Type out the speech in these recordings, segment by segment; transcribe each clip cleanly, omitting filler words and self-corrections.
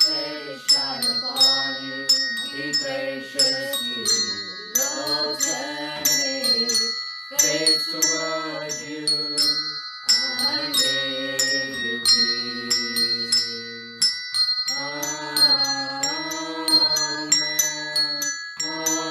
face shine upon you. Be gracious to you. Lord, turn his face toward you. And give you peace. Amen. Amen.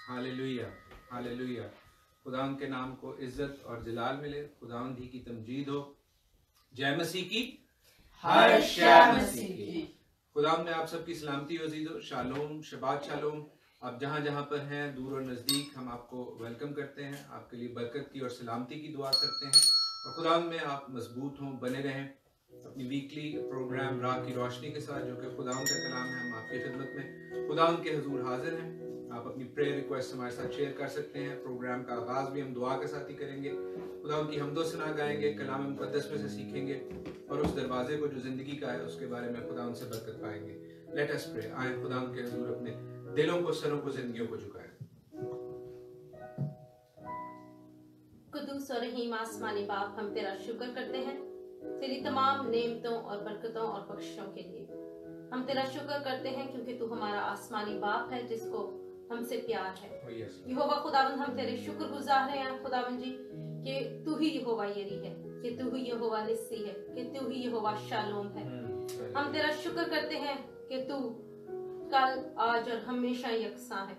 Hallelujah, hallelujah. खुदावंद के नाम को इज्जत और जलाल मिले। खुदावंद ही की तमजीद हो। जय मसीह की, हर शय मसीह की। खुदावंद में आप सबकी सलामती वजीदो। Shalom, शबात shalom. आप जहाँ जहाँ पर हैं, दूर और नज़दीक, हम आपको वेलकम करते हैं। आपके लिए बरकत की और सलामती की दुआ करते हैं और खुदावंद में आप मजबूत हों, बने रहें अपनी वीकली प्रोग्राम राह की रोशनी के साथ, जो कि खुदावंद का कलाम है। हम आपकी खिदमत में खुदावंद के हुजूर हाजिर हैं। आप अपनी प्रेयर रिक्वेस्ट हमारे साथ शेयर कर सकते हैं। प्रोग्राम का आगाज भी हम दुआ के साथ ही करेंगे। खुदावंद की हमदो सना गाएंगे, कलाम मुकद्दस में से सीखेंगे और उस दरवाजे को जो जिंदगी का है उसके बारे में खुदावंद से बरकत पाएंगे। Let us pray. आए खुदावंद के हुजूर अपने दिलों को, सरों को, जिंदगियों को झुकाएं। कुदूस और रहीम आसमानी बाप, हम तेरा शुक्र करते हैं तेरी तमाम नेमतों और बरकतों और बख्शिशों के लिए। हम तेरा शुक्र करते हैं क्योंकि तू हमारा आसमानी बाप है जिसको हमसे प्यार है। यहोवा खुदावंद, हम तेरे शुक्रगुजार हैं खुदावंद जी कि तू ही यहोवा यरी है, कि तू ही यहोवा निस्सी है, कि तू ही यहोवा शालोम है। हम तेरा शुक्र करते हैं कि तू कल, आज और हमेशा यकसा है।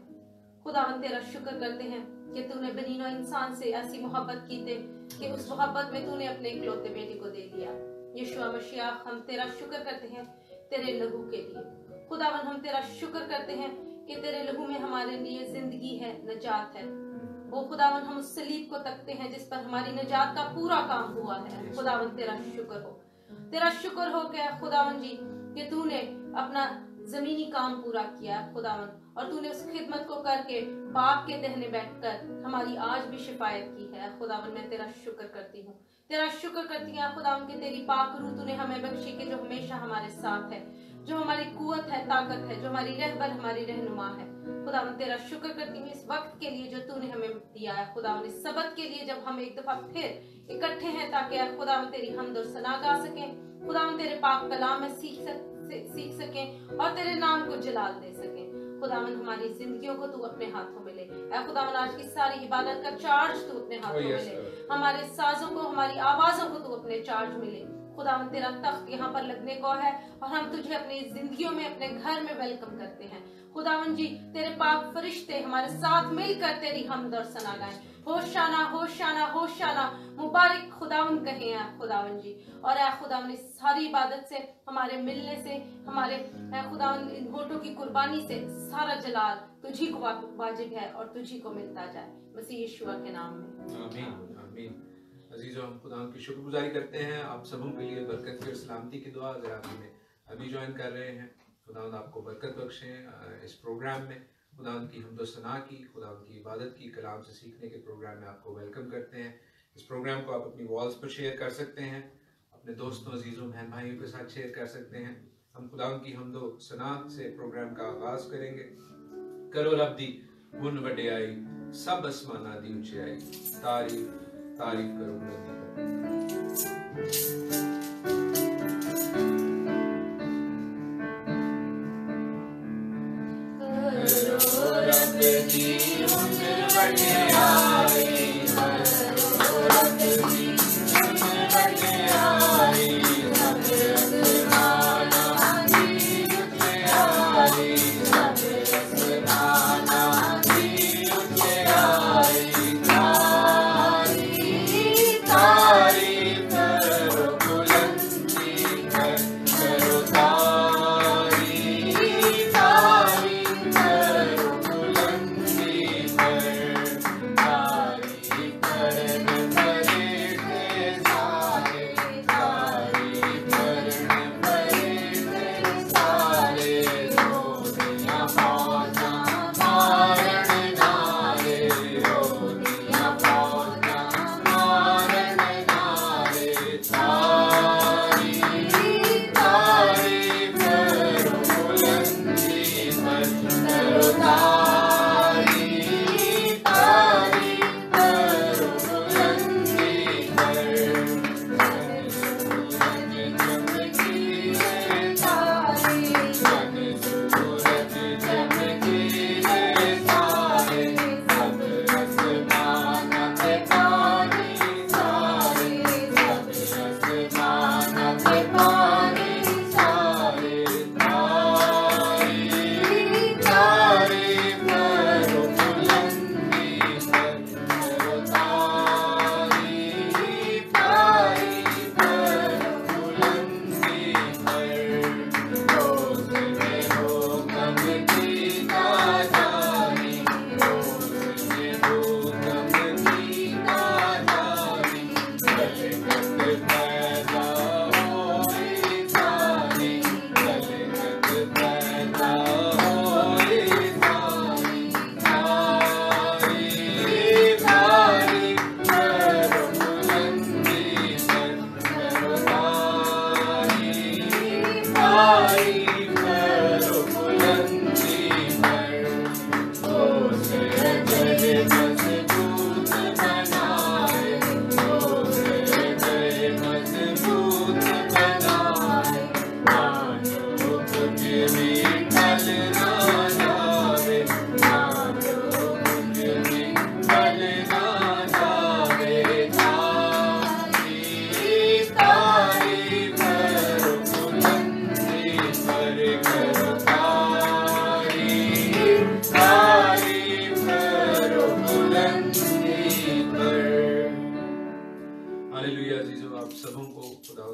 खुदावंद तेरा शुक्र करते हैं कि तूने बनीनो इंसान से ऐसी मोहब्बत की थी कि उस मोहब्बत में तूने अपने इकलौते बेटे को दे दिया। यीशु मसीह, हम तेरा शुक्र करते हैं तेरे लहू के लिए। खुदावंद, हम तेरा शुक्र करते हैं कि तेरे लहू में हमारे लिए जिंदगी है, नजात है। वो खुदावंद, हम उस सलीब को तकते हैं जिस पर हमारी नजात का पूरा काम हुआ है। खुदावंद तेरा शुक्र हो, तेरा शुक्र हो कि खुदावंद जी कि तूने अपना जमीनी काम पूरा किया खुदावंद, और तूने उस खिदमत को करके बाप के दहने बैठकर हमारी आज भी शिफायत की है। खुदावंद, मैं तेरा शुक्र करती हूँ, तेरा शुक्र करती हूँ खुदावंद कि तेरी पाक रूह तूने हमें बख्शी के जो हमेशा हमारे साथ है, जो हमारी कुवत है, ताकत है, जो हमारी रहबर, हमारी रहनुमा है। खुदावंद तेरा शुक्र करती हूँ इस वक्त के लिए जो तूने हमें दिया है। खुदावंद इस सबत के लिए जब हम एक दफा फिर इकट्ठे हैं ताकि खुदावंद तेरी हमद और सना गा सकें, खुदावंद तेरे पाक कलाम में सीख सकें और तेरे नाम को जलाल दे सकें। खुदावंद हमारी जिंदगियों को तू अपने हाथों में ले। ऐ खुदावंद, आज की सारी इबादत का चार्ज तू अपने हाथों में ले। हमारे साजों को, हमारी आवाजों को तू अपने चार्ज में ले। खुदावंद तेरा तख्त यहाँ पर लगने को है और हम तुझे अपनी जिंदगियों में, अपने घर में वेलकम करते हैं। खुदावंद जी, तेरे पाक फरिश्ते हमारे साथ मिलकर तेरी हमद और सना गाएं। होशाना होशाना होशाना, मुबारक खुदावंद कहे हैं खुदावंद जी। और ऐ खुदावंद, इस सारी इबादत से, हमारे मिलने से, हमारे खुदावंद इन होठों की कुर्बानी से सारा जलाल तुझी को वाजिब है और तुझी को मिलता जाए, मसीह यीशु के नाम में। आमीन, आमीन। अजीजों, हम खुदावंद की शुक्रगुजारी करते हैं आप सबों के लिए बरकत की और सलामती की दुआ। अगर आप हमें अभी ज्वाइन कर रहे हैं, खुदावंद आपको बरकत बख्शें। इस प्रोग्राम में खुदावंद की हमदो सना की, खुदावंद की इबादत की, कलाम से सीखने के प्रोग्राम में आपको वेलकम करते हैं। इस प्रोग्राम को आप अपनी वॉल्स पर शेयर कर सकते हैं, अपने दोस्तों, अजीजों, बहन भाइयों के साथ शेयर कर सकते हैं। हम खुदावंद की हमदो सना से प्रोग्राम का आगाज करेंगे। करो रब दी मुन वडियाई, सब आसमाना दी ऊंचाई, तारीफ तारीफ करो नबी।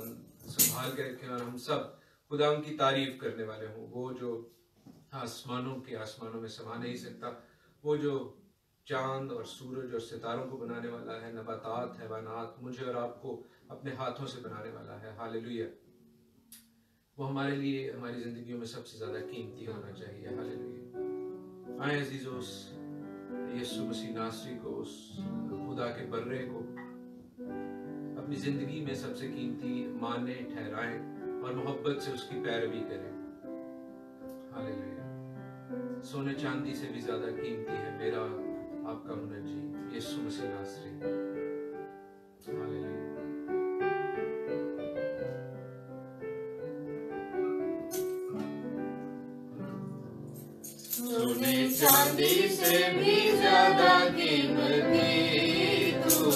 संभाल के रखें और हम सब खुदावन की तारीफ करने वाले हों। वो जो आसमानों में समा नहीं सकता, वो जो चांद और सूरज और सितारों को बनाने वाला है, नबातात हैवानात मुझे और आपको अपने हाथों से बनाने वाला है। हालेलुया। वो हमारे लिए हमारी जिंदगियों में सबसे ज्यादा कीमती होना चाहिए। हालेलुया। आए अजीजों, यीशु मसीह नासरी को, उस खुदा के बर्रे को अपनी जिंदगी में सबसे कीमती माने, ठहराएं और मोहब्बत से उसकी पैरवी करें। हालेलुया। सोने चांदी से भी ज्यादा कीमती है मेरा आपका मुनज्जी यीशु मसीह नासरी। हालेलुया। सोने चांदी से भी ज्यादा कीमती तू,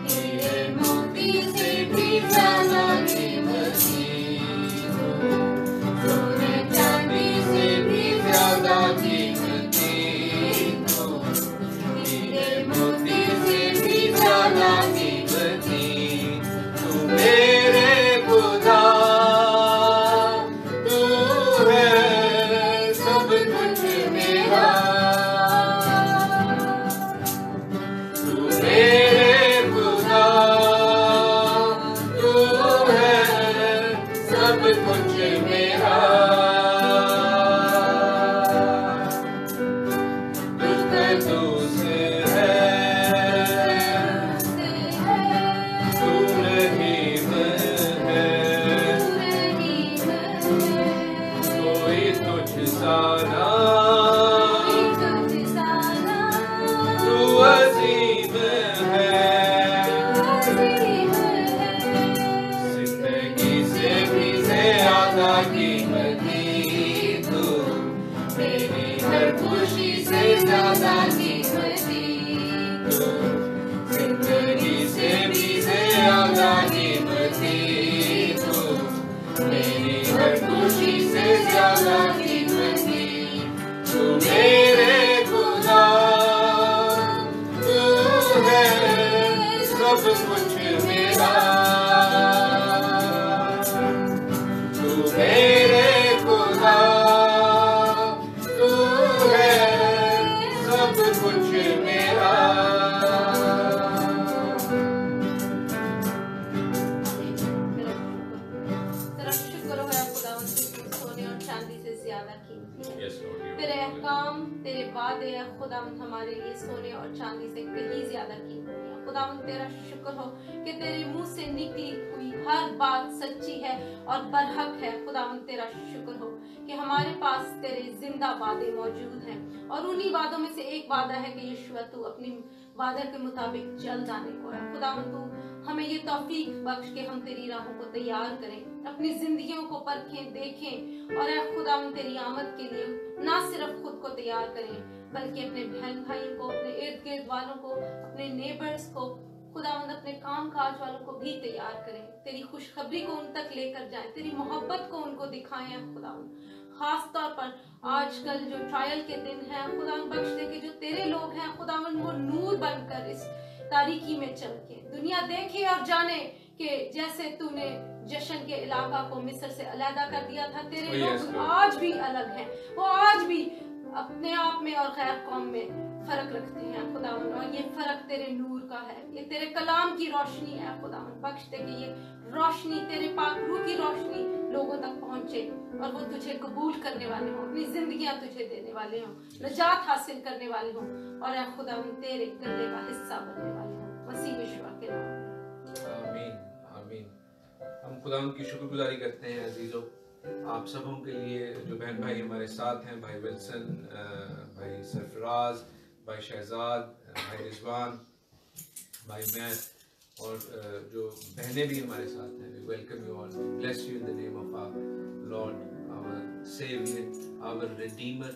हीरे मोती से भी ज्यादा कीमती तू, सोने चांदी से भी ज्यादा कीमती तू, हीरे मोती से भी ज्यादा कीमती तू मेरे खुदा। खुदावंद हमारे लिए सोने और चांदी से कहीं ज्यादा कीमती है। खुदावंद तेरा शुक्र हो कि तेरे मुंह से निकली हुई हर बात सच्ची है और बरहक है। खुदावंद तेरा शुक्र हो कि हमारे पास तेरे जिंदा वादे मौजूद हैं और उन्हीं वादों में से एक वादा है कि यीशुआ तू अपनी वादे के मुताबिक चल जाने को है। खुदावंद तू हमें ये तौफीक बख्श के हम तेरी राहों को तैयार करें, अपनी जिंदगियों को परखें, देखें और ऐ खुदावंद तेरी आमद के लिए ना सिर्फ खुद को तैयार करें बल्कि अपने बहन भाइयों को, अपने इर्द गिर्द वालों को, अपने नेबर्स को, खुदावंद अपने काम काज वालों को भी तैयार करें। तेरी खुशखबरी को उन तक लेकर जाएं, तेरी मोहब्बत को उनको दिखाएं खुदावंद। खास तौर पर आजकल जो ट्रायल के दिन हैं खुदावंद बख्श दे के जो तेरे लोग हैं खुदावंद वो नूर बनकर इस तारीकी में चमके, दुनिया देखे और जाने कि जैसे तूने जशन के इलाका को मिस्र से अलहदा कर दिया था, तेरे लोग आज भी अलग हैं, वो आज भी अपने आप में और गैर कौम में फर्क रखते हैं खुदावंद। और ये फर्क तेरे नूर का है, ये तेरे कलाम की रोशनी है खुदावंद बख्श दे कि ये रोशनी तेरे पाक रूह की रोशनी लोगों तक पहुंचे और वो तुझे कबूल करने वाले हों, अपनी जिंदगियां तुझे देने वाले हों, नजात हासिल करने वाले हों और ऐ खुदावंद तेरे गले का हिस्सा बनने वाले हों, मसीह यीशु के नाम में आमीन आमीन। हम खुदावंद की शुक्रगुजारी करते हैं अजीजों आप सबों के लिए जो बहन भाई हमारे साथ हैं, भाई विल्सन, भाई सरफराज, भाई शहजाद, भाई रिजवान, भाई मैथ और जो बहनें भी हमारे साथ हैं। We welcome you all, bless you in the name of our Lord, our Saviour, our Redeemer,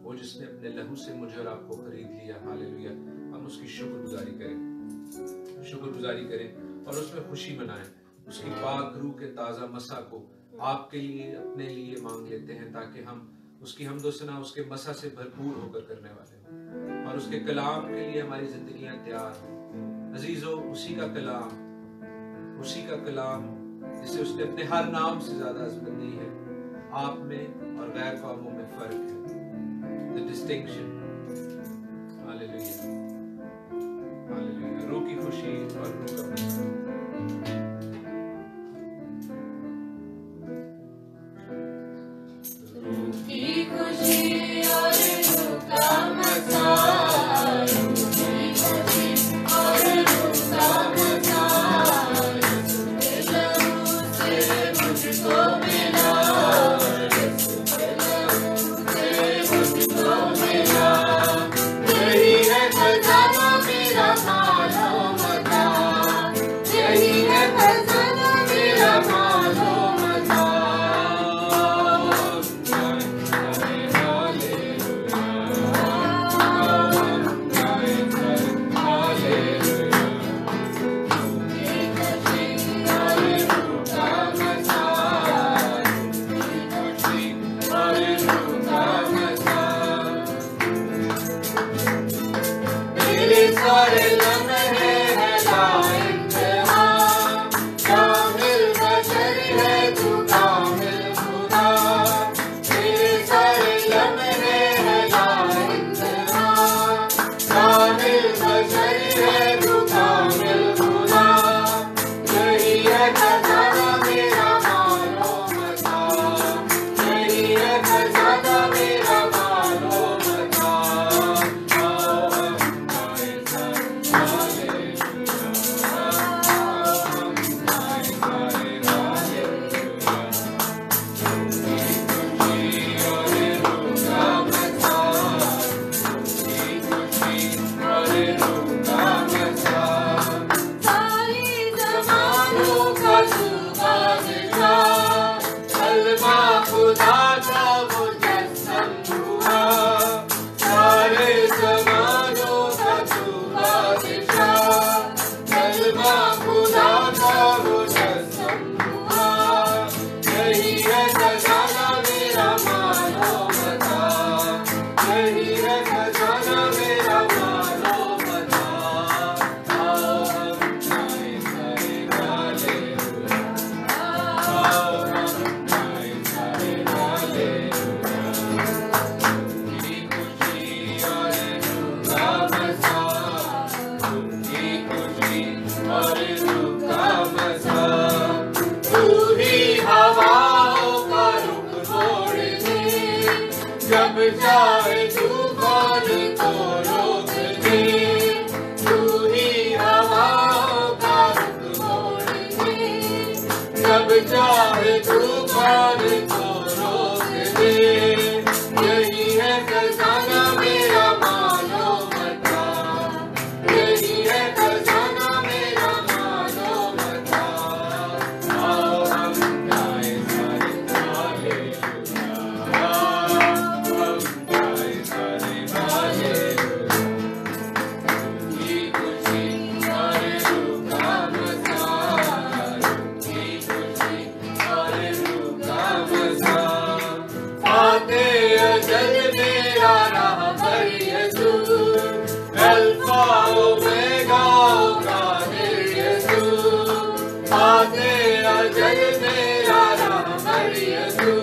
वो जिसने अपने लहू से मुझे और आपको खरीद लिया। हालेलुया। हम उसकी शुक्रगुजारी करें और उसमें खुशी मनाएं। उसकी पाक रूह के ताज़ा मसा को आपके लिए, अपने लिए मांग लेते हैं ताकि हम उसकी हम्दो सना उसके मसा से भरपूर होकर करने वाले हों और उसके कलाम के लिए हमारी जिंदगियां तैयार हों। अजीजों, उसी का कलाम जिसे उसने अपने हर नाम से ज्यादा अजमत दी है। आप में और गैर कौमों में फर्क है, द डिस्टिंक्शन। Hallelujah, hallelujah. रूह की खुशी और रूह का मज़ा। रूह की खुशी और रूह का मज़ा, रूह की खुशी और रूह का मज़ा, यीशु के लहू से मुझको मिला, यीशु के लहू से मुझको मिला। यही है खजाना मेरा मालो मज़ा, यही है खजाना मेरा मालो मज़ा। मेरे सारे लम्हे हैं लाइंतहा, कामिल बशर है तू कामिल खुदा। मेरे सारे लम्हे हैं लाइंतहा, कामिल बशर है तू कामिल खुदा। यही है खजाना मेरा मालो मज़ा, यही है खजाना मेरा मालो मज़ा। खुदा का मुजस्सम हुआ, सारे ज़मानों का तू बादशाह। कलमा खुदा का मुजस्सम हुआ, यही है खजाना मेरा मालो मज़ा, यही है खजाना मेरा मालो मज़ा। आओ हम गाएं सारे हालेलुया, आओ हम गाएं सारे हालेलुया। उनकी खुशी और रूह का मज़ा, उनकी खुशी और रूह का मज़ा। तू ही हवाओं का रुख मोड़ दे, जब चाहे तूफान को रोक दे। तू ही हवाओं का रुख मोड़ दे, जब चाहे तूफान को रोक दे। यही है खजाना मेरा मालो मज़ा, यही है खजाना मेरा मालो मज़ा। आओ हम गाएं सारे हालेलुया, हम गाएं सारे हालेलुया। उनकी खुशी और रूह का मज़ा, उनकी खुशी और रूह का मज़ा। फाते अजल मेरा रहबर यीशु, अल्फा ओमेगा कादिर यीशु। फाते अजल मेरा रहबर यीशु,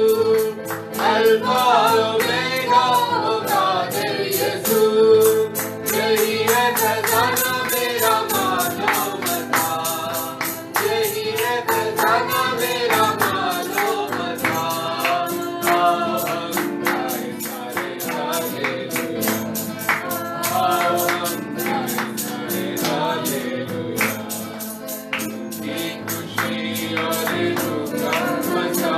अल्फा ओमेगा कादिर यीशु। यही है खजाना मेरा मालो मज़ा, यही है खजाना मेरा मालो मज़ा। आओ हम गाएं सारे हालेलुया, आओ हम गाएं सारे हालेलुया। उनकी खुशी और रूह का मज़ा,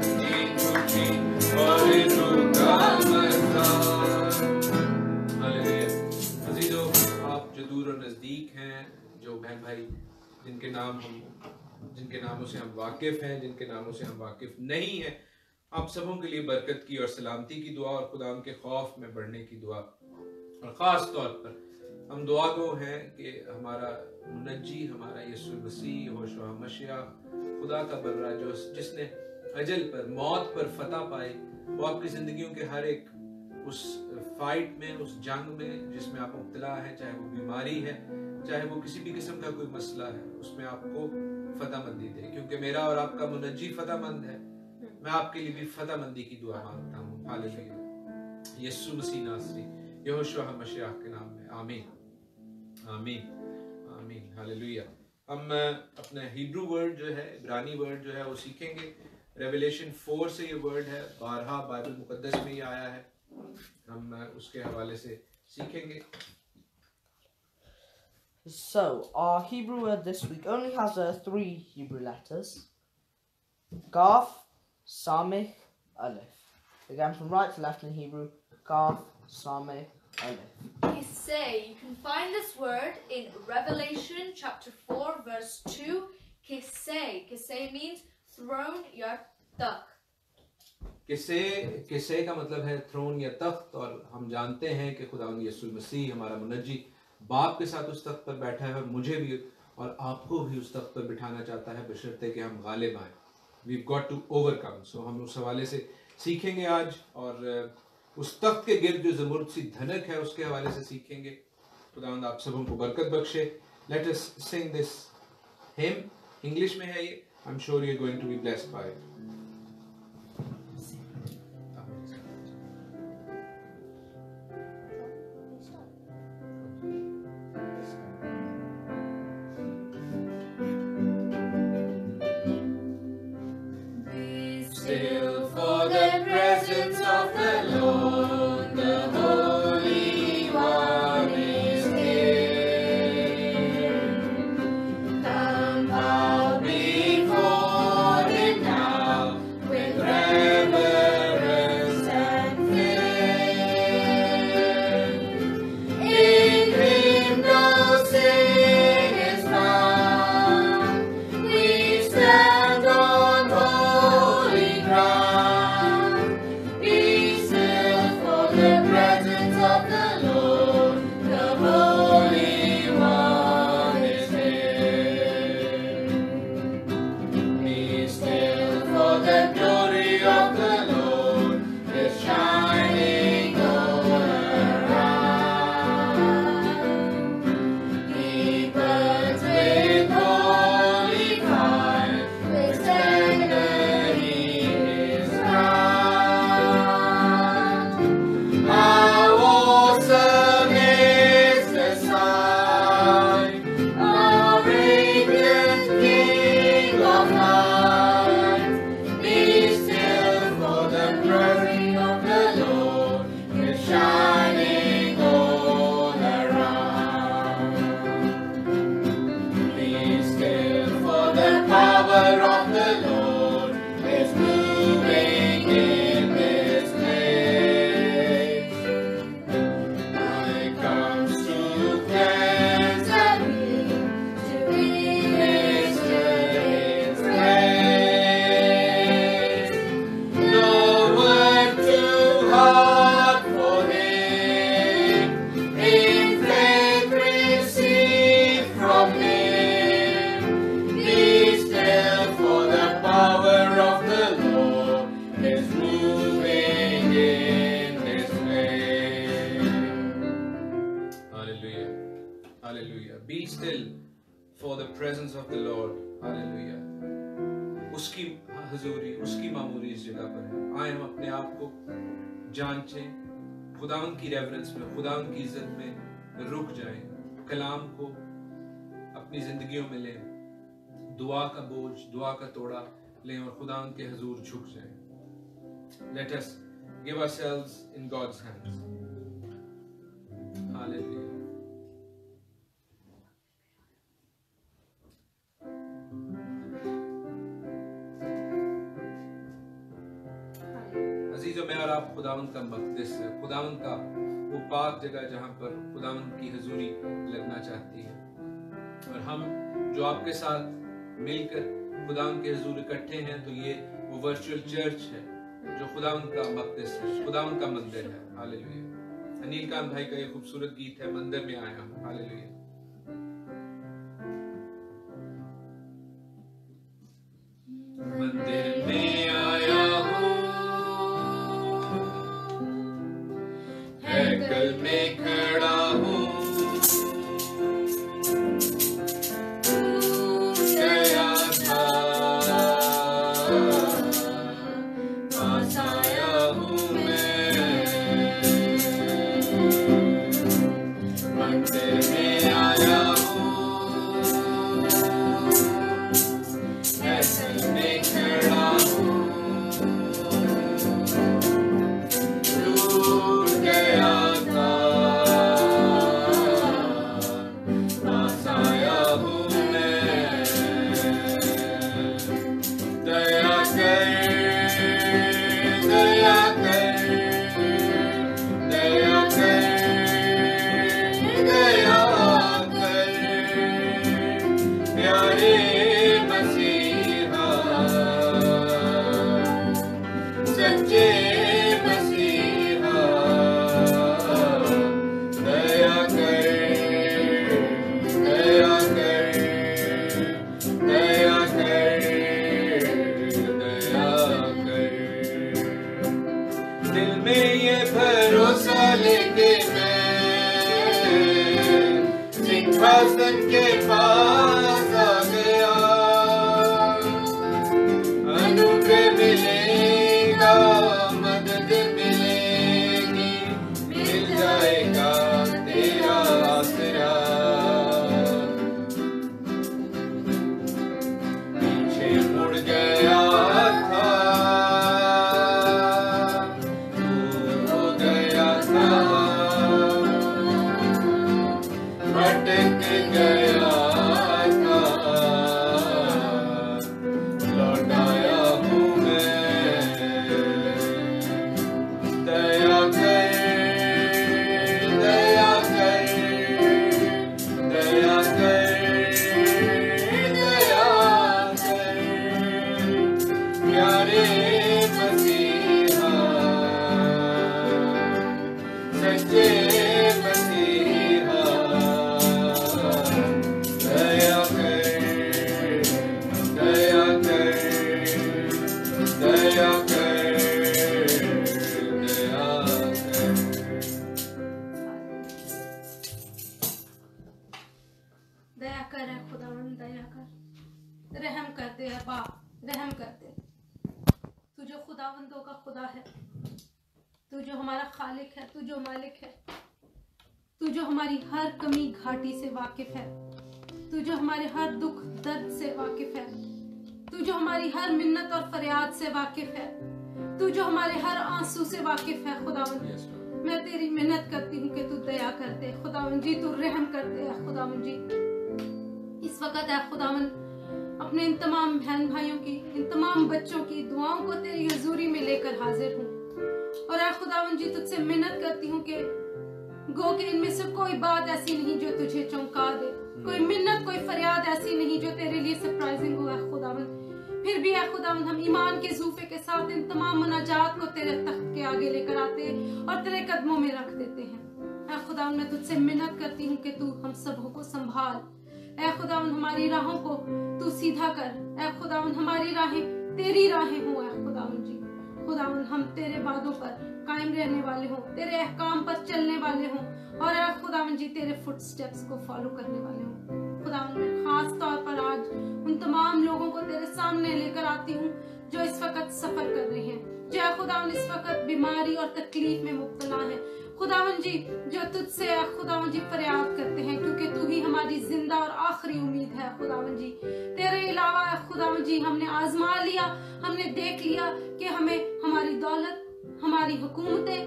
उनकी खुशी और रूह का मज़ा। हालेलुया। अजीजों, आप जो दूर और नज़दीक हैं, जो बहन भाई जिनके नामों से हम वाकिफ हैं, जिनके नामों से हम वाकिफ नहीं हैं, आप सबों के लिए बरकत की और सलामती की दुआ और खुदा के खौफ में बढ़ने की दुआ। और ख़ास तौर पर हम दुआ गो हैं कि हमारा मुनज्जी, हमारा यीशु मसीह होशवा मशिया, खुदा का बर्रा, जो जिसने अजल पर, मौत पर फतह पाई, वो आपकी ज़िंदगियों के हर एक उस फाइट में, उस जंग में जिसमें आप मुब्तला है, चाहे वो बीमारी है, चाहे वो किसी भी किस्म का कोई मसला है, उसमें आपको फतहमंदी दे, क्योंकि मेरा और आपका मुनज्जी फतहमंद है। मैं आपके लिए भी फतहमंदी की दुआ मांगता हूँ। हालेलुया। यीशु मसीह नासरी यहोशुआ मसीह के नाम में, आमीन आमीन आमीन। हालेलुया। हम अपने हिब्रू वर्ड जो है, इब्रानी वर्ड जो है वो सीखेंगे। रेवलेशन 4 से ये वर्ड है, 12 बाइबल मुकद्दस में ये आया है। हम उसके हवाले से सीखेंगे। So, our Hebrew word this week only has 3 Hebrew letters. Kaf, Samech, Aleph. Again, from right to left in Hebrew, Kaf, Samech, Aleph. Kisei. You can find this word in Revelation chapter 4 verse 2. Kisei. Kisei means throne या तख्त। किसे का मतलब है throne या तख्त, और हम जानते हैं कि खुदावंद यीशु मसीह हमारा मुनज्जी बाप के साथ उस तख्त पर बैठा है, और मुझे भी और आपको भी उस तख्त पर बिठाना चाहता है, बशर्ते कि हम गालिब आए। We've got to overcome. So हम उस हवाले से सीखेंगे आज, और उस तख्त के गिर्द जो ज़मुर्द सी धनक है उसके हवाले से सीखेंगे। खुदावंद आप सबों को बरकत बख्शे। Let us sing this hymn. English में है ये। I'm sure you're going to be blessed by it. Still for the presence of the Lord, the Holy One is here. Come bow before Him now with reverence and fear. In Him no sin is found. We stand on holy ground. Be still for the presence of the Lord. The Holy One is here. Be still for the glory of the Lord is shining all around. He burns with holy fire, with tender heat His crown. How awesome is the sight, our radiant King of light. Be still for the glory of the Lord is shining all around. Be still for the power of the Lord is moving in this place. I comes to cleanse and heal, to minister His grace. No work too hard for Him, in faith receive from Him. Be still for the power of the Lord is moving in this place. Hallelujah. Hallelujah. Be still for the presence of the Lord. Hallelujah. उसकी हजूरी, उसकी मामूरी इस जगह पर है। आए हम अपने आप को जांचें, खुदावंद की रेवरेंस में, खुदावंद की इज्जत में रुक जाएं, कलाम को अपनी जिंदगियों में लें, दुआ का बोझ, दुआ का तोड़ा लें और खुदावंद के हजूर झुक जाएं। Let us give ourselves in God's hands. Hallelujah. अजीजों, मैं और आप खुदावंद का मक़दस है, खुदावंद का वो पाक जगह जहाँ पर खुदावंद की हजूरी लगना चाहती है, और हम जो आपके साथ मिलकर खुदावंद के हजूर इकट्ठे हैं, तो ये वो वर्चुअल चर्च है जो खुदावंद का मक़दस है, खुदावंद का मंदिर है। हालेलुया। अनिल कांत भाई का ये खूबसूरत गीत है, मंदिर में आया हूँ। हालेलुया। मंदिर में आया हूँ, हैकल में खड़ा हूँ, गया शासन के पास आ गया, अनुग्रह मिलेगा, मदद मिलेगी, मिल जाएगा तेरा आसरा। पीछे मुड़ गया था, दूर हो गया था, भटक गया था, लौट आया हूँ मैं। दया कर, दया कर, दया कर, दया कर, प्यारे मसीहा, सच्चे मसीहा, दया कर, दया कर, दया कर, दया कर। दया कर है खुदावन, दया कर, रहम कर दे अब्बा, रहम कर दे। तू जो खुदावंदों का खुदा है, तू जो हमारा खालिक है, तू जो मालिक है, तू जो हमारी हर कमी घाटी से वाकिफ है, तू जो हमारे हर दुख दर्द से वाकिफ है, तू जो हमारी हर मिन्नत और फरियाद से वाकिफ है, तू जो हमारे हर आंसू से वाकिफ है खुदावन। मैं तेरी मिन्नत करती हूँ कि तू दया कर दे खुदावन जी, तू रहम कर दे खुदावन जी। इस वक्त है खुदावन अपने इन तमाम बहन भाइयों की, इन तमाम बच्चों की दुआओं को तेरी हजूरी में लेकर हाजिर हूँ। और ऐ खुदावन जी तुझसे मिन्नत करती हूँ कि गो के इनमें से कोई बात ऐसी नहीं जो तुझे चौंका दे, कोई मिन्नत कोई फरियाद ऐसी नहीं जो तेरे लिए सरप्राइजिंग हुआ है खुदावन। फिर भी है खुदावन हम ईमान के जूफे के साथ इन तमाम मुनाजात को तेरे तख्त के आगे लेकर आते और तेरे कदमों में रख देते हैं। ऐ खुदावन मैं तुझसे मिन्नत करती हूँ कि तू हम सबों को संभाल। ऐ खुदावन हमारी राहों को तू सीधा कर। ऐ खुदावन हमारी राहें तेरी राहें हो। ऐ खुदावन जी, खुदावन हम तेरे वादों पर कायम रहने वाले हों, तेरे अहकाम पर चलने वाले हों और ऐ खुदावन जी तेरे फुटस्टेप्स को फॉलो करने वाले हों। खुदावन मैं खास तौर पर आज उन तमाम लोगों को तेरे सामने लेकर आती हूँ जो इस वक्त सफर कर रहे हैं, जो खुदावन इस वक्त बीमारी और तकलीफ में मुब्तला है। खुदावन जी जो तुझसे खुदावन जी फरियाद करते हैं क्योंकि तू ही हमारी जिंदा और आखिरी उम्मीद है। खुदावन जी तेरे अलावा खुदावन जी हमने आजमा लिया, हमने देख लिया कि हमें हमारी दौलत, हमारी हुकूमतें,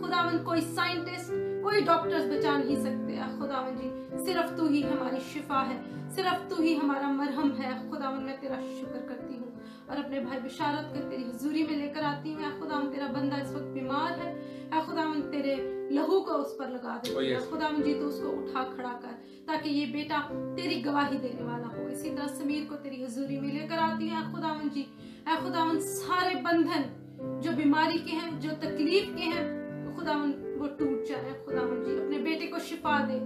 खुदावन कोई साइंटिस्ट, कोई डॉक्टर्स बचा नहीं सकते। खुदावन जी सिर्फ तू ही हमारी शिफा है, सिर्फ तू ही हमारा मरहम है। खुदावन मैं तेरा शुक्र करती हूँ और अपने भाई बिशारत कर तेरी हुजूरी में लेकर आती हूँ। खुदावन तेरा बंदा इस वक्त बीमार है, खुदावन तेरे लहू को उस पर लगा दे। खुदावन जी तो उसको उठा खड़ा कर ताकि ये बेटा तेरी गवाही देने वाला हो। इसी तरह समीर को तेरी हुजूरी में लेकर आती है। खुदावन जी खुदावन सारे बंधन जो बीमारी के हैं, जो तकलीफ के हैं, खुदावन वो टूट जाए। खुदावन जी अपने बेटे को शिफा दे।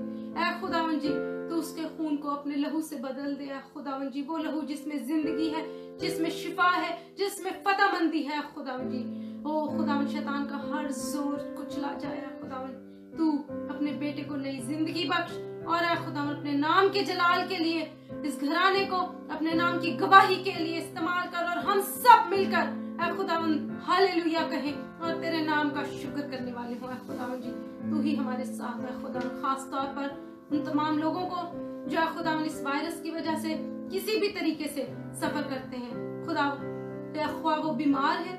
खुदावन जी तो उसके खून को अपने लहू से बदल दे। खुदावन जी वो लहू जिसमें जिंदगी है, जिसमें शिफा है, जिसमें फतहमंदी है। खुदावन जी ओ खुदावन शैतान का हर जोर कुचला जाए। खुदावन तू अपने बेटे को नई जिंदगी बख्श और खुदावन अपने नाम के जलाल के लिए इस घराने को अपने नाम की गवाही के लिए इस्तेमाल कर और हम सब मिलकर खुदावन हालेलुया कहें और तेरे नाम का शुक्र करने वाले हो। खुदावन जी तू ही हमारे साथ है। खुदावन खास तौर पर उन तमाम लोगों को जो खुदावन इस वायरस की वजह से किसी भी तरीके से सफर करते हैं, ख्वाह वो बीमार है,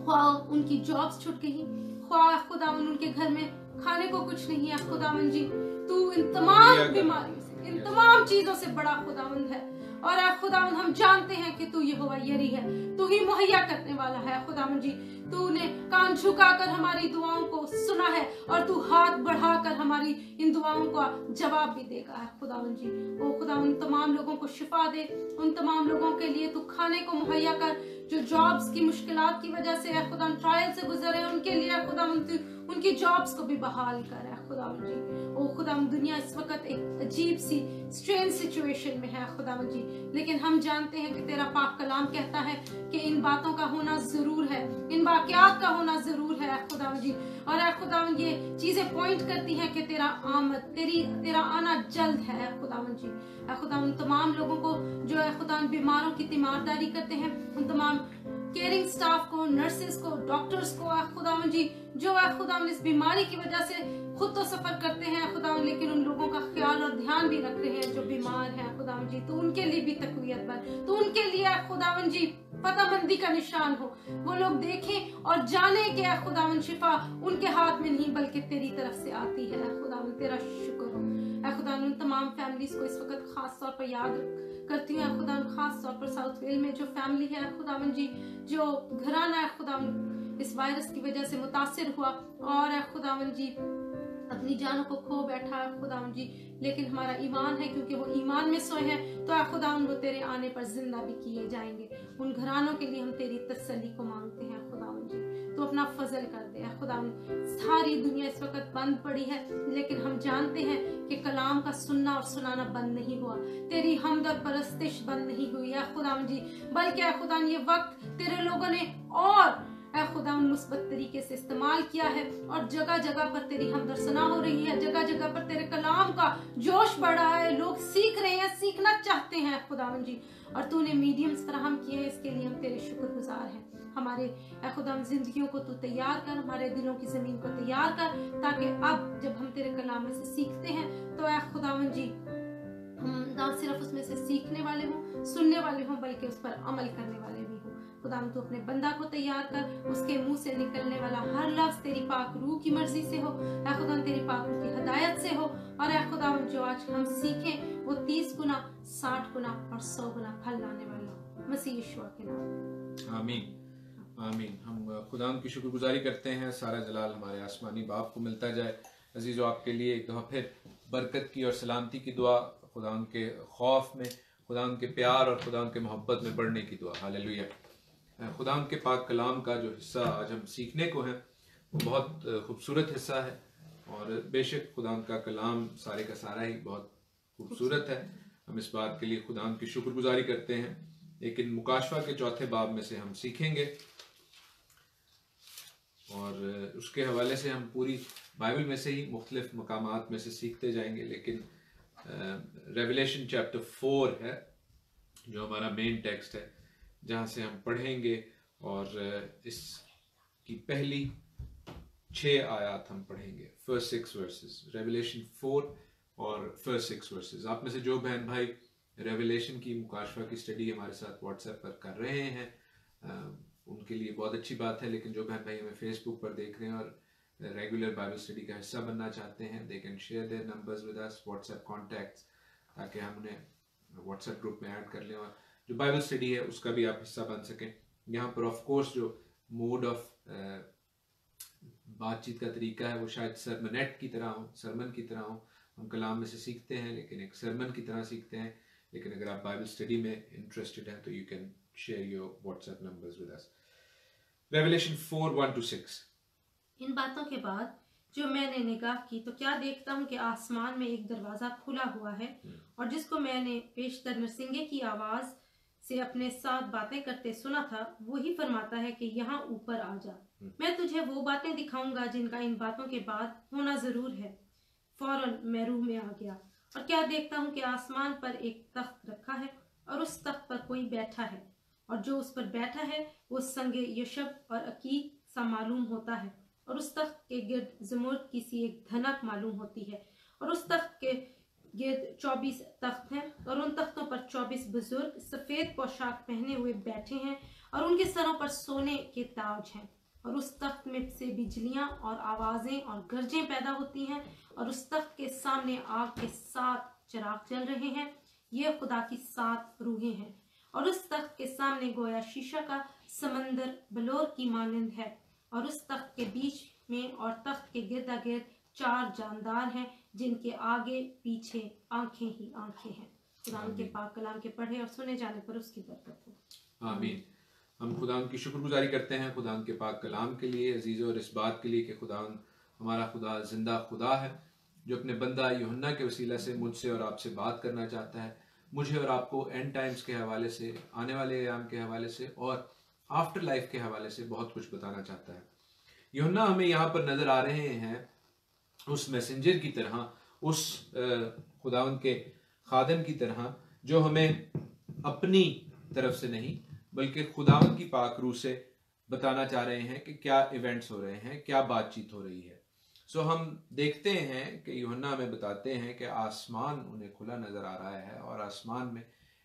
ख्वाह उनकी जॉब्स छूट गई, ख्वाह खुदावन उनके घर में खाने को कुछ नहीं है। खुदावन जी तू इन तमाम बीमारियों से, इन तमाम चीजों से बड़ा खुदावंद है और खुदावन हम जानते हैं कि तू यहोवा यरी है, तू ही मुहैया करने वाला है। खुदावन जी तूने कान झुकाकर हमारी दुआओं को सुना है और तू हाथ बढ़ाकर हमारी इन दुआओं का जवाब भी देगा। खुदावन जी ओ खुदावन तमाम लोगों को शिफा दे, उन तमाम लोगों के लिए तू खाने को मुहैया कर जो जॉब्स की मुश्किलात की वजह से खुदावन ट्रायल से गुजरे, उनके लिए खुदावन तू उनकी जॉब्स को भी बहाल कर। खुदावन जी ओ खुदावन दुनिया इस वक्त एक अजीब सी स्ट्रेंज सिचुएशन में है खुदावन जी, लेकिन हम जानते हैं कि तेरा पाक कलाम कहता है कि इन बातों का होना जरूर है, इन वाकयात का होना जरूर है खुदावन जी। और ऐ खुदावन ये चीजें पॉइंट करती हैं कि तेरा आमद तेरा आना जल्द है खुदावन जी। ऐ खुदावन तमाम लोगों को जो है खुदावन बीमारों की तीमारदारी करते हैं, उन तमाम केयरिंग स्टाफ को, नर्सेस को, डॉक्टर्स को ऐ खुदावन जी जो है खुदावन इस बीमारी की वजह से खुद तो सफर करते हैं खुदावन, लेकिन उन लोगों का ख्याल और ध्यान भी रख रहे हैं जो बीमार हैं खुदावन जी। तो उनके लिए भी तकवीयत बन, तो उनके लिए खुदावन जी पताबंदी का निशान हो, वो लोग देखें और जाने कि खुदावन शिफा उनके हाथ में नहीं बल्कि तेरी तरफ से आती है। खुदावन तेरा शुक्र हो। खुदावन उन तमाम फैमिलीज को इस वक्त खास तौर पर याद करती हूँ खुदावन, खास तौर पर साउथ वेल में जो फैमिली है खुदावन जी, जो घराना है खुदावन इस वायरस की वजह से मुतासिर हुआ और खुदावन जी अपनी जानों को खो बैठा है खुदावन जी, लेकिन हमारा ईमान है क्योंकि वो ईमान में सोए हैं तो खुदावन वो तेरे आने पर जिंदा भी किए जाएंगे। उन घरानों के लिए हम तेरी तसल्ली को मांगते हैं खुदावन जी, तो अपना फजल कर दे खुदावन। सारी दुनिया इस वक्त बंद पड़ी है, लेकिन हम जानते हैं कि कलाम का सुनना और सुनाना बंद नहीं हुआ, तेरी हमद और परस्तिश बंद नहीं हुई है खुदावन जी, बल्कि खुदावन ये वक्त तेरे लोगों ने और खुदावन मुस्बत तरीके से इस्तेमाल किया है और जगह जगह पर तेरी हमदर्द सना हो रही है, जगह जगह पर तेरे कलाम का जोश बढ़ रहा है, लोग सीख रहे हैं, सीखना चाहते हैं खुदावन जी, और तूने मीडियम्स फराहम किए हैं, इसके लिए हम तेरे शुक्रगुजार हैं। हमारे खुदावन जिंदगियों को तू तैयार कर, हमारे दिलों की जमीन को तैयार कर, ताकि अब जब हम तेरे कलाम में से सीखते हैं तो खुदावन जी हम ना सिर्फ उसमें से सीखने वाले हों, सुनने वाले हों, बल्कि उस पर अमल करने वाले भी हों। खुदावन तू अपने बंदा को तैयार कर, उसके मुंह से निकलने वाला हर लफ्ज तेरी पाक रूह की मर्जी से हो, खुदावन तेरी पाक रूह की हदायत से हो, और खुदावन जो आज हम सीखें वो 30 गुना 60 गुना और 100 गुना फल लाने वाला हो, मसीह यीशु के नाम। आमीन आमीन। हम खुदावन की शुक्रगुजारी करते हैं, सारा जलाल हमारे आसमानी बाप को मिलता जाए। अजीज़ो आपके लिए एक दफ़ा फिर बरकत की और सलामती की दुआ, खुदावन के खौफ में, खुदावन के प्यार और खुदावन के मोहब्बत में बढ़ने की दुआ। हालेलुया। खुदावन के पाक कलाम का जो हिस्सा आज हम सीखने को है वो बहुत खूबसूरत हिस्सा है, और बेशक खुदावन का कलाम सारे का सारा ही बहुत खूबसूरत है। हम इस बात के लिए खुदावन की शुक्रगुजारी करते हैं। लेकिन मुकाशवा के चौथे बाब में से हम सीखेंगे और उसके हवाले से हम पूरी बाइबल में से ही मुख्तलिफ मकामात में से सीखते जाएंगे। लेकिन रेवलेशन चैप्टर 4 है जो हमारा मेन टेक्स्ट है, जहाँ से हम पढ़ेंगे, और इसकी पहली 6 आयत हम पढ़ेंगे, फर्स्ट 6 वर्सेस, रेवलेशन 4 और फर्स्ट 6 वर्सेस। आप में से जो बहन भाई रेवलेशन की मुकाशवा की स्टडी हमारे साथ व्हाट्सएप पर कर रहे हैं उनके लिए बहुत अच्छी बात है, लेकिन जो बहन भाई हमें फेसबुक पर देख रहे हैं और रेगुलर बाइबल स्टडी का हिस्सा बनना चाहते हैं, they can share their numbers with us, WhatsApp contacts, ताकि हम उन्हें व्हाट्सएप ग्रुप में ऐड कर लें और जो बाइबल स्टडी है उसका भी आप हिस्सा बन सकें। यहाँ पर ऑफ कोर्स जो मोड ऑफ बातचीत का तरीका है वो शायद सरमनेट की तरह हो, सरमन की तरह हो। हम कलाम में से सीखते हैं लेकिन एक सरमन की तरह सीखते हैं। लेकिन अगर आप बाइबल स्टडी में इंटरेस्टेड हैं तो you can share your WhatsApp numbers with us. Revelation 4:1-6। इन बातों के बाद जो मैंने निगाह की तो क्या देखता हूँ कि आसमान में एक दरवाजा खुला हुआ है, और जिसको मैंने पेशतर नरसिंगे की आवाज से अपने साथ बातें करते सुना था वही फरमाता है कि यहाँ ऊपर आ जा, मैं तुझे वो बातें दिखाऊंगा जिनका इन बातों के बाद होना जरूर है। फौरन मैं रूह में आ गया और क्या देखता हूँ कि आसमान पर एक तख्त रखा है और उस तख्त पर कोई बैठा है, और जो उस पर बैठा है वो संगे यशब और अकीक सा मालूम होता है, और उस तख्त के गिर्द ज़मुर्द की सी एक धनक मालूम होती है, और उस तख्त के गिर्द 24 तख्त हैं, और उन तख्तों पर 24 बुजुर्ग सफेद पोशाक पहने हुए बैठे हैं, और उनके सरों पर सोने के ताज हैं, और उस तख्त में से बिजलियां और आवाजें और गरजें पैदा होती हैं, और उस तख्त के सामने आग के 7 चिराग जल रहे हैं, ये खुदा की 7 रूहें हैं, और उस तख्त के सामने गोया शीशा का समंदर बलोर की मानंद है, और उस तख्त के बीच में और तख्त के गिर्दा गिर्द 4 जानदार हैं जिनके आगे पीछे आंखें ही आंखें हैं। कुरान के पाक कलाम के पढ़े और सुने जाने पर उसकी बरकत हो। आमीन। हम खुदान की शुक्रगुजारी करते हैं खुदान के पाक कलाम के लिए अजीज़ों, और इस बात के लिए कि खुदान हमारा खुदा जिंदा खुदा है जो अपने बंदा यूहन्ना के वसीला से मुझसे और आपसे बात करना चाहता है, मुझे और आपको एंड टाइम्स के हवाले से, आने वाले अयाम के हवाले से और आफ्टर लाइफ के हवाले से बहुत कुछ बताना चाहता है। यूहन्ना हमें यहाँ पर नजर आ रहे हैं उस मैसेंजर की तरह, उस खुदावंद के खादिम की तरह, जो हमें अपनी तरफ से नहीं बल्कि खुदावंद की पाक रूह से बताना चाह रहे हैं कि क्या इवेंट्स हो रहे हैं, क्या बातचीत हो रही है। सो हम देखते हैं कि यूहन्ना हमें बताते हैं कि आसमान उन्हें खुला नजर आ रहा है और आसमान में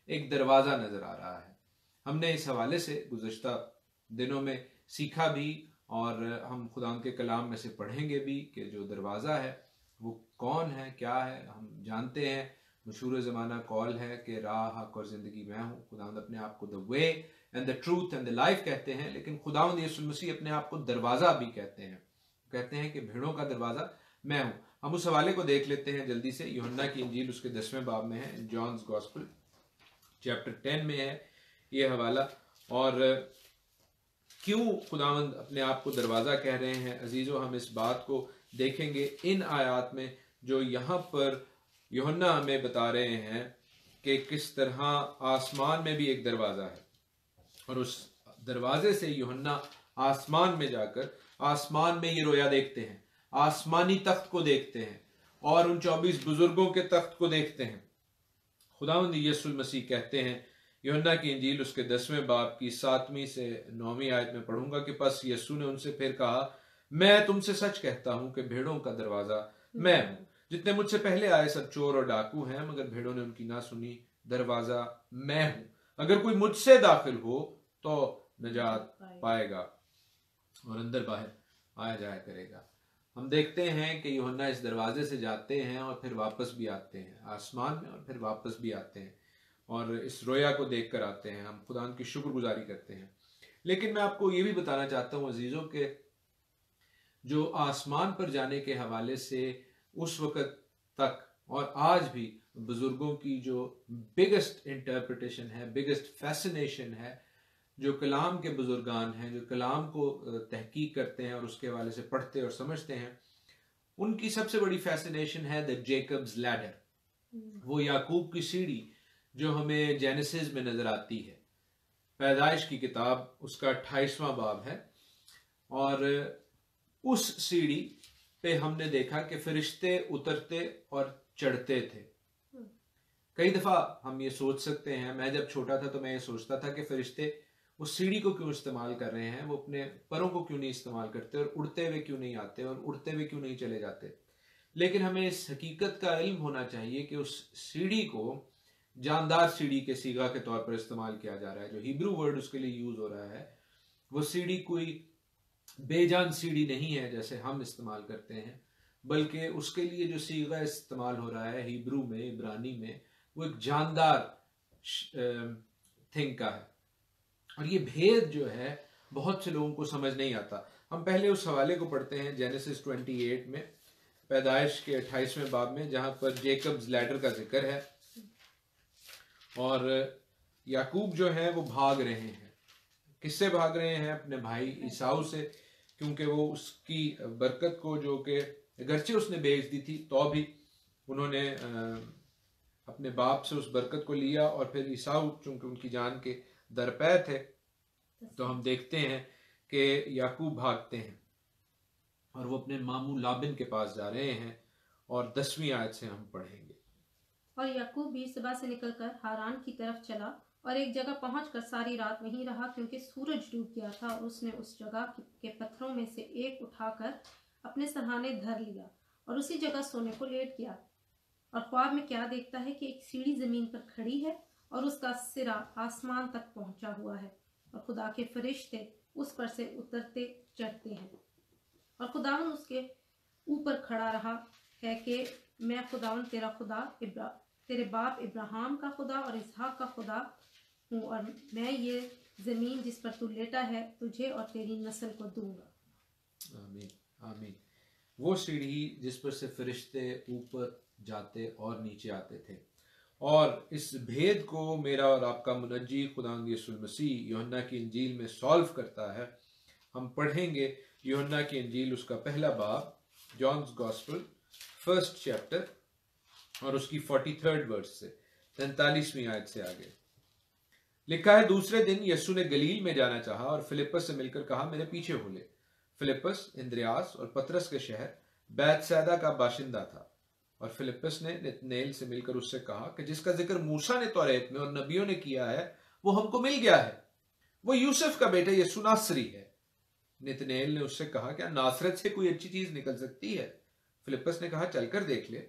एक दरवाज़ा नजर आ रहा है। हमने इस हवाले से गुज़श्ता दिनों में सीखा भी और हम खुदा के कलाम में से पढ़ेंगे भी कि जो दरवाज़ा है वो कौन है, क्या है। हम जानते हैं, मशहूर ज़माना कॉल है कि राह, हक और ज़िंदगी मैं हूँ। खुदावंद अपने आप को the way and the truth and the life कहते हैं, लेकिन खुदावंद यीशु मसीह अपने आप को दरवाज़ा भी कहते हैं। कहते हैं कि भेड़ों का दरवाज़ा मैं हूँ। हम उस हवाले को देख लेते हैं जल्दी से। यूहन्ना की इंजील उसके 10वें बाब में है, जॉन्स गॉस्पेल चैप्टर 10 में है ये हवाला। और क्यों खुदावंद अपने आप को दरवाज़ा कह रहे हैं अजीज़ों, हम इस बात को देखेंगे इन आयात में जो यहाँ पर यूहन्ना हमें बता रहे हैं कि किस तरह आसमान में भी एक दरवाज़ा है और उस दरवाजे से यूहन्ना आसमान में जाकर आसमान में ये रोया देखते हैं, आसमानी तख्त को देखते हैं और उन 24 बुजुर्गों के तख्त को देखते हैं। खुदावंद यीशु मसीह कहते हैं, यूहन्ना की इंजील उसके 10वें बाब की 7वीं से 9वीं आयत में पढ़ूंगा कि बस यीशु ने उनसे फिर कहा, मैं तुमसे सच कहता हूं कि भेड़ों का दरवाजा मैं हूं। जितने मुझसे पहले आए सब चोर और डाकू हैं, मगर भेड़ों ने उनकी ना सुनी। दरवाजा मैं हूं, अगर कोई मुझसे दाखिल हो तो निजात पाएगा और अंदर बाहर आया जाया करेगा। हम देखते हैं कि यूहन्ना इस दरवाजे से जाते हैं और फिर वापस भी आते हैं आसमान में, और फिर वापस भी आते हैं और इस रोया को देख कर आते हैं। हम खुदा की शुक्रगुजारी करते हैं। लेकिन मैं आपको ये भी बताना चाहता हूँ अजीजों के जो आसमान पर जाने के हवाले से उस वक़्त तक और आज भी बुजुर्गों की जो बिगेस्ट इंटरप्रिटेशन है, बिगेस्ट फैसिनेशन है, जो कलाम के बुजुर्गान हैं, जो कलाम को तहकीक करते हैं और उसके हवाले से पढ़ते और समझते हैं, उनकी सबसे बड़ी फैसिनेशन है द जेकब्स लैडर, वो याकूब की सीढ़ी जो हमें जेनेसिस में नजर आती है। पैदाइश की किताब उसका 28वां बाब है और उस सीढ़ी पे हमने देखा कि फरिश्ते उतरते और चढ़ते थे। कई दफा हम ये सोच सकते हैं, मैं जब छोटा था तो मैं ये सोचता था कि फरिश्ते उस सीढ़ी को क्यों इस्तेमाल कर रहे हैं, वो अपने पैरों को क्यों नहीं इस्तेमाल करते और उड़ते हुए क्यों नहीं आते और उड़ते हुए क्यों नहीं चले जाते। लेकिन हमें इस हकीकत का इल्म होना चाहिए कि उस सीढ़ी को जानदार सीढ़ी के सीगा के तौर पर इस्तेमाल किया जा रहा है। जो हिब्रू वर्ड उसके लिए यूज हो रहा है वो सीढ़ी कोई बेजान सीढ़ी नहीं है जैसे हम इस्तेमाल करते हैं, बल्कि उसके लिए जो सीगा इस्तेमाल हो रहा है हिब्रू में, इब्रानी में, वो एक जानदार थिंग का है। और ये भेद जो है बहुत से लोगों को समझ नहीं आता। हम पहले उस हवाले को पढ़ते हैं जेनेसिस 28 में, पैदाइश के 28वें बाब में, जहां पर जेकब्स लैडर का जिक्र है और याकूब जो है वो भाग रहे हैं। किससे भाग रहे हैं? अपने भाई ईसाऊ से, क्योंकि वो उसकी बरकत को, जो कि अगरचे उसने बेच दी थी तो भी उन्होंने अपने बाप से उस बरकत को लिया और फिर ईसाऊ चूंकि उनकी जान के दरपे थे तो हम देखते हैं कि याकूब भागते हैं और वो अपने मामू लाबिन के पास जा रहे हैं और 10वीं आयत से हम पढ़ेंगे। और याकूब भी सुबह से निकलकर हारान की तरफ चला और एक जगह पहुंचकर सारी रात वहीं रहा, क्योंकि सूरज डूब गया था। और उसने उस जगह के पत्थरों में से एक उठाकर अपने सरहाने धर लिया और उसी जगह सोने को लेट गया। और ख्वाब में क्या देखता है कि एक सीढ़ी जमीन पर खड़ी है और उसका सिरा आसमान तक पहुंचा हुआ है और खुदा के फरिश्ते उस पर से उतरते चढ़ते हैं। और खुदावन उसके ऊपर खड़ा रहा है कि मैं खुदावन तेरा खुदा, तेरे बाप इब्राहिम का खुदा और इसहाक का खुदा हूँ, और मैं ये जमीन जिस पर तू लेटा है तुझे और तेरी नस्ल को दूंगा। आमीन आमीन। वो सीढ़ी जिस पर से फरिश्ते ऊपर जाते और नीचे आते थे। और इस भेद को मेरा और आपका मुनज्जी खुदावंद यीशु मसीह यूहन्ना की इंजील में सॉल्व करता है। हम पढ़ेंगे यूहन्ना की इंजील उसका पहला बाब, जॉन्स गॉस्पेल 1st चैप्टर और उसकी 43rd वर्स से 43वीं आयत से आगे। लिखा है, दूसरे दिन यीशु ने गलील में जाना चाहा और फिलिप्पस से मिलकर कहा, मेरे पीछे हो ले। फिलिप्पस इंद्रियास और पतरस के शहर बैतसैदा का बाशिंदा था। और फिलिप्पस ने नतनएल से मिलकर उससे कहा कि जिसका जिक्र मूसा ने तौरात में और नबियों ने किया है वो हमको मिल गया है, वो यूसुफ का बेटा यीशु नासरी है। नतनएल ने उससे कहा, क्या नासरत से कोई अच्छी चीज निकल सकती है? फिलिप्पस ने कहा, चलकर देख ले।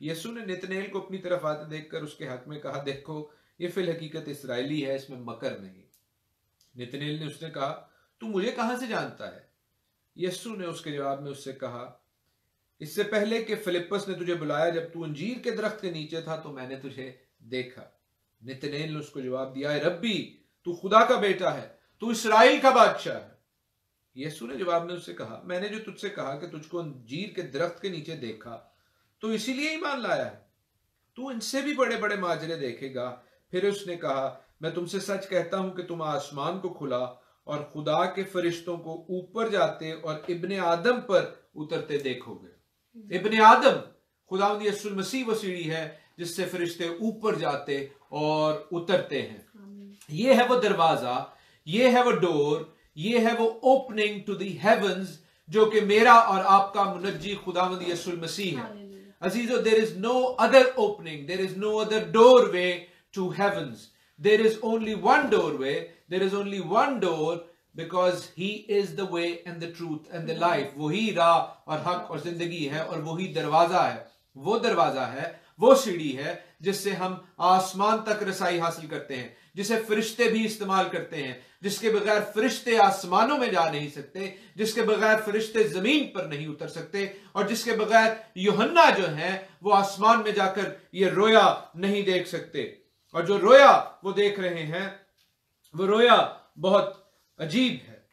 यीशु ने नतनएल को अपनी तरफ आते देखकर उसके हक में कहा, देखो ये फिल हकीकत इसराइली है, इसमें मकर नहीं। नतनएल ने उसने कहा, तू मुझे कहां से जानता है? यीशु ने उसके जवाब में उससे कहा, इससे पहले कि फिलिप्पस ने तुझे बुलाया, जब तू अंजीर के दरख्त के नीचे था तो मैंने तुझे देखा। नतनएल ने उसको जवाब दिया, रब्बी तू खुदा का बेटा है, तू इसराइल का बादशाह है। यीशु ने जवाब में उससे कहा, मैंने जो तुझसे कहा कि तुझको अंजीर के दरख्त के नीचे देखा तो इसीलिए ईमान लाया है, तू इनसे भी बड़े बड़े माजरे देखेगा। फिर उसने कहा, मैं तुमसे सच कहता हूं कि तुम आसमान को खुला और खुदा के फरिश्तों को ऊपर जाते और इब्ने आदम पर उतरते देखोगे। इब्ने आदम खुदावंद यीशु मसीह वो सीढ़ी है जिससे फरिश्ते ऊपर जाते और उतरते हैं। ये है वो दरवाजा, ये है वो डोर, ये है वो ओपनिंग टू द हेवंस जो कि मेरा और आपका मुनज्जी खुदावंद यीशु मसीह है। अजीजो, there is no other opening, there is no other doorway to heavens, there is only one doorway, there is only one door, because he is the way and the truth and the life. वही राह और हक और जिंदगी है और वही दरवाजा है। वो दरवाजा है, वो सीढ़ी है जिससे हम आसमान तक रसाई हासिल करते हैं, जिसे फरिश्ते भी इस्तेमाल करते हैं, जिसके बगैर फरिश्ते आसमानों में जा नहीं सकते, जिसके बगैर फरिश्ते जमीन पर नहीं उतर सकते, और जिसके बगैर यूहन्ना जो है वो आसमान में जाकर ये रोया नहीं देख सकते। और जो रोया वो देख रहे हैं वो रोया बहुत अजीब है।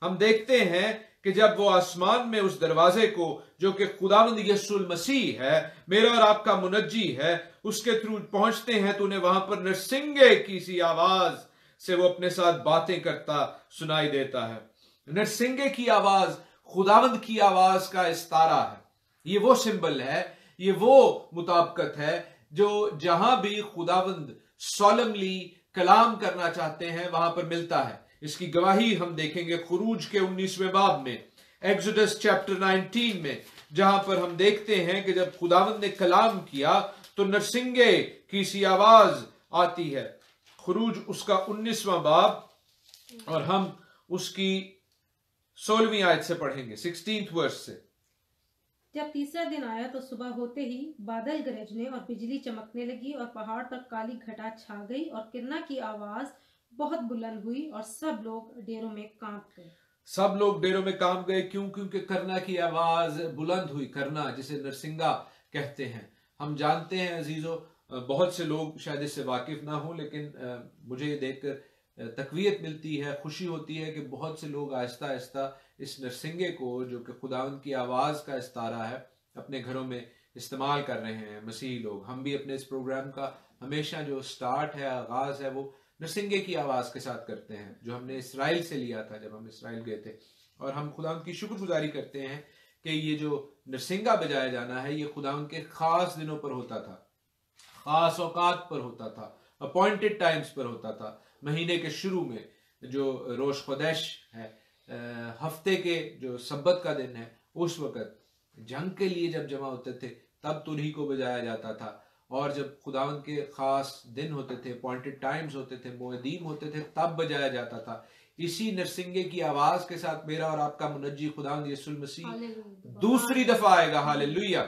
हम देखते हैं कि जब वो आसमान में उस दरवाजे को जो कि खुदावंद यीशु मसीह है, मेरा और आपका मुनज्जी है, उसके थ्रू पहुंचते हैं तो उन्हें वहां पर नरसिंगे की सी आवाज से वो अपने साथ बातें करता सुनाई देता है। नरसिंगे की आवाज खुदावंद की आवाज का इस्तारा है। ये वो सिंबल है, ये वो मुताबिकत है जो जहां भी खुदावंद सोलमली कलाम करना चाहते हैं वहां पर मिलता है। इसकी गवाही हम देखेंगे खुरूज के 19वें बाब में, एक्सोडस चैप्टर 19 में, जहां पर हम देखते हैं कि जब खुदावंद ने कलाम किया तो नरसिंगे की सी आवाज आती है। खुरूज उसका 19वां बाब और हम उसकी 16वीं आयत से पढ़ेंगे, 16th वर्स से। जब तीसरा दिन आया तो सुबह होते ही बादल गरजने और बिजली चमकने लगी और पहाड़ पर काली घटा छा गई और किरना की आवाज बहुत बुलंद हुई और सब लोग डेरों में कांप गए। सब लोग डेरों में कांप गए। क्यों? क्योंकि करना की आवाज बुलंद हुई। करना जिसे नरसिंगा कहते हैं। हम जानते हैं अजीजों, बहुत से लोग शायद इससे वाकिफ ना हो, लेकिन मुझे ये देखकर तकवीयत मिलती है, खुशी होती है कि बहुत से लोग आहिस्ता आहिस्ता इस नरसिंगे को जो कि खुदावंद की आवाज का इस्तारा है अपने घरों में इस्तेमाल कर रहे हैं मसीही लोग। हम भी अपने इस प्रोग्राम का हमेशा जो स्टार्ट है, आगाज है, वो नरसिंगे की आवाज के साथ करते हैं, जो हमने इसराइल से लिया था जब हम इसराइल गए थे। और हम खुदावंद की शुक्रगुजारी करते हैं कि ये जो नरसिंगा बजाया जाना है ये खुदावंद के खास दिनों पर होता था, खास औकात पर होता था, अपॉइंटेड टाइम्स पर होता था। महीने के शुरू में जो रोश खुदैश है, हफ्ते के जो सब्बत का दिन है, उस वक्त जंग के लिए जब जमा होते थे तब तुरही को बजाया जाता था। और जब खुदावंद के खास दिन होते थे, अपॉइंटेड टाइम्स होते थे, मोअदीम होते थे, तब बजाया जाता था। इसी नरसिंगे की आवाज के साथ मेरा और आपका मुनज्जी खुदावंद यीशु मसीह दूसरी दफा आएगा। हालेलुया।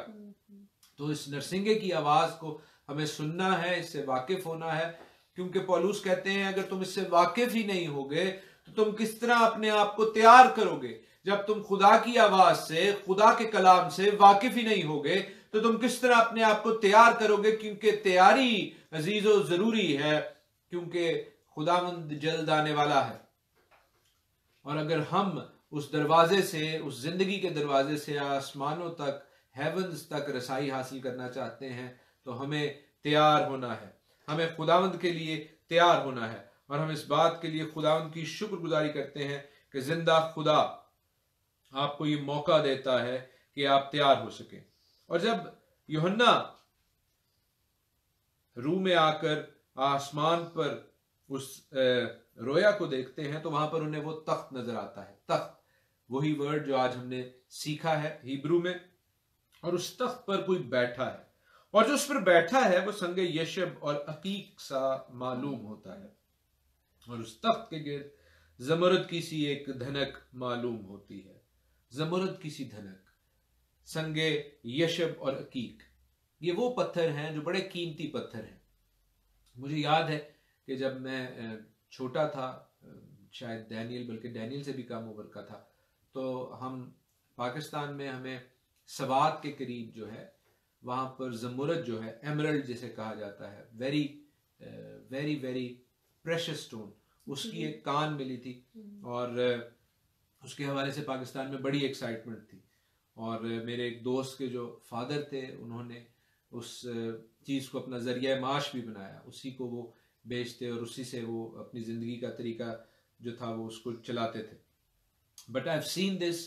तो इस नरसिंगे की आवाज को हमें सुनना है, इससे वाकिफ होना है, क्योंकि पौलुस कहते हैं अगर तुम इससे वाकिफ ही नहीं होगे तो तुम किस तरह अपने आप को तैयार करोगे। जब तुम खुदा की आवाज से, खुदा के कलाम से वाकिफ ही नहीं होगे तो तुम किस तरह अपने आप को तैयार करोगे। क्योंकि तैयारी अजीजों जरूरी है, क्योंकि खुदावंद जल्द आने वाला है। और अगर हम उस दरवाजे से, उस जिंदगी के दरवाजे से आसमानों तक, हेवंस तक रसाई हासिल करना चाहते हैं तो हमें तैयार होना है, हमें खुदावंद के लिए तैयार होना है। और हम इस बात के लिए खुदावंद की शुक्रगुजारी करते हैं कि जिंदा खुदा आपको ये मौका देता है कि आप तैयार हो सके। और जब यूहन्ना रूह में आकर आसमान पर उस रोया को देखते हैं तो वहां पर उन्हें वो तख्त नजर आता है। तख्त, वही वर्ड जो आज हमने सीखा है हिब्रू में, और उस तख्त पर कोई बैठा है, और जो उस पर बैठा है वो संगे यशब और अकीक सा मालूम होता है, और उस तख्त के गिर्द जमरद की सी एक धनक मालूम होती है। जमरद की सी धनक, संगे यशब और अकीक, ये वो पत्थर हैं जो बड़े कीमती पत्थर हैं। मुझे याद है कि जब मैं छोटा था, शायद डैनियल, बल्कि डैनियल से भी कम उम्र का था, तो हम पाकिस्तान में हमें सवात के करीब जो है वहाँ पर जमुरद जो है, एमरल्ड जिसे कहा जाता है, very very very precious stone, उसकी एक कान मिली थी, और उसके हवाले से पाकिस्तान में बड़ी एक्साइटमेंट थी। और मेरे एक दोस्त के जो फादर थे, उन्होंने उस चीज़ को अपना जरिया माश भी बनाया, उसी को वो बेचते और उसी से वो अपनी ज़िंदगी का तरीका जो था वो उसको चलाते थे। But I have seen this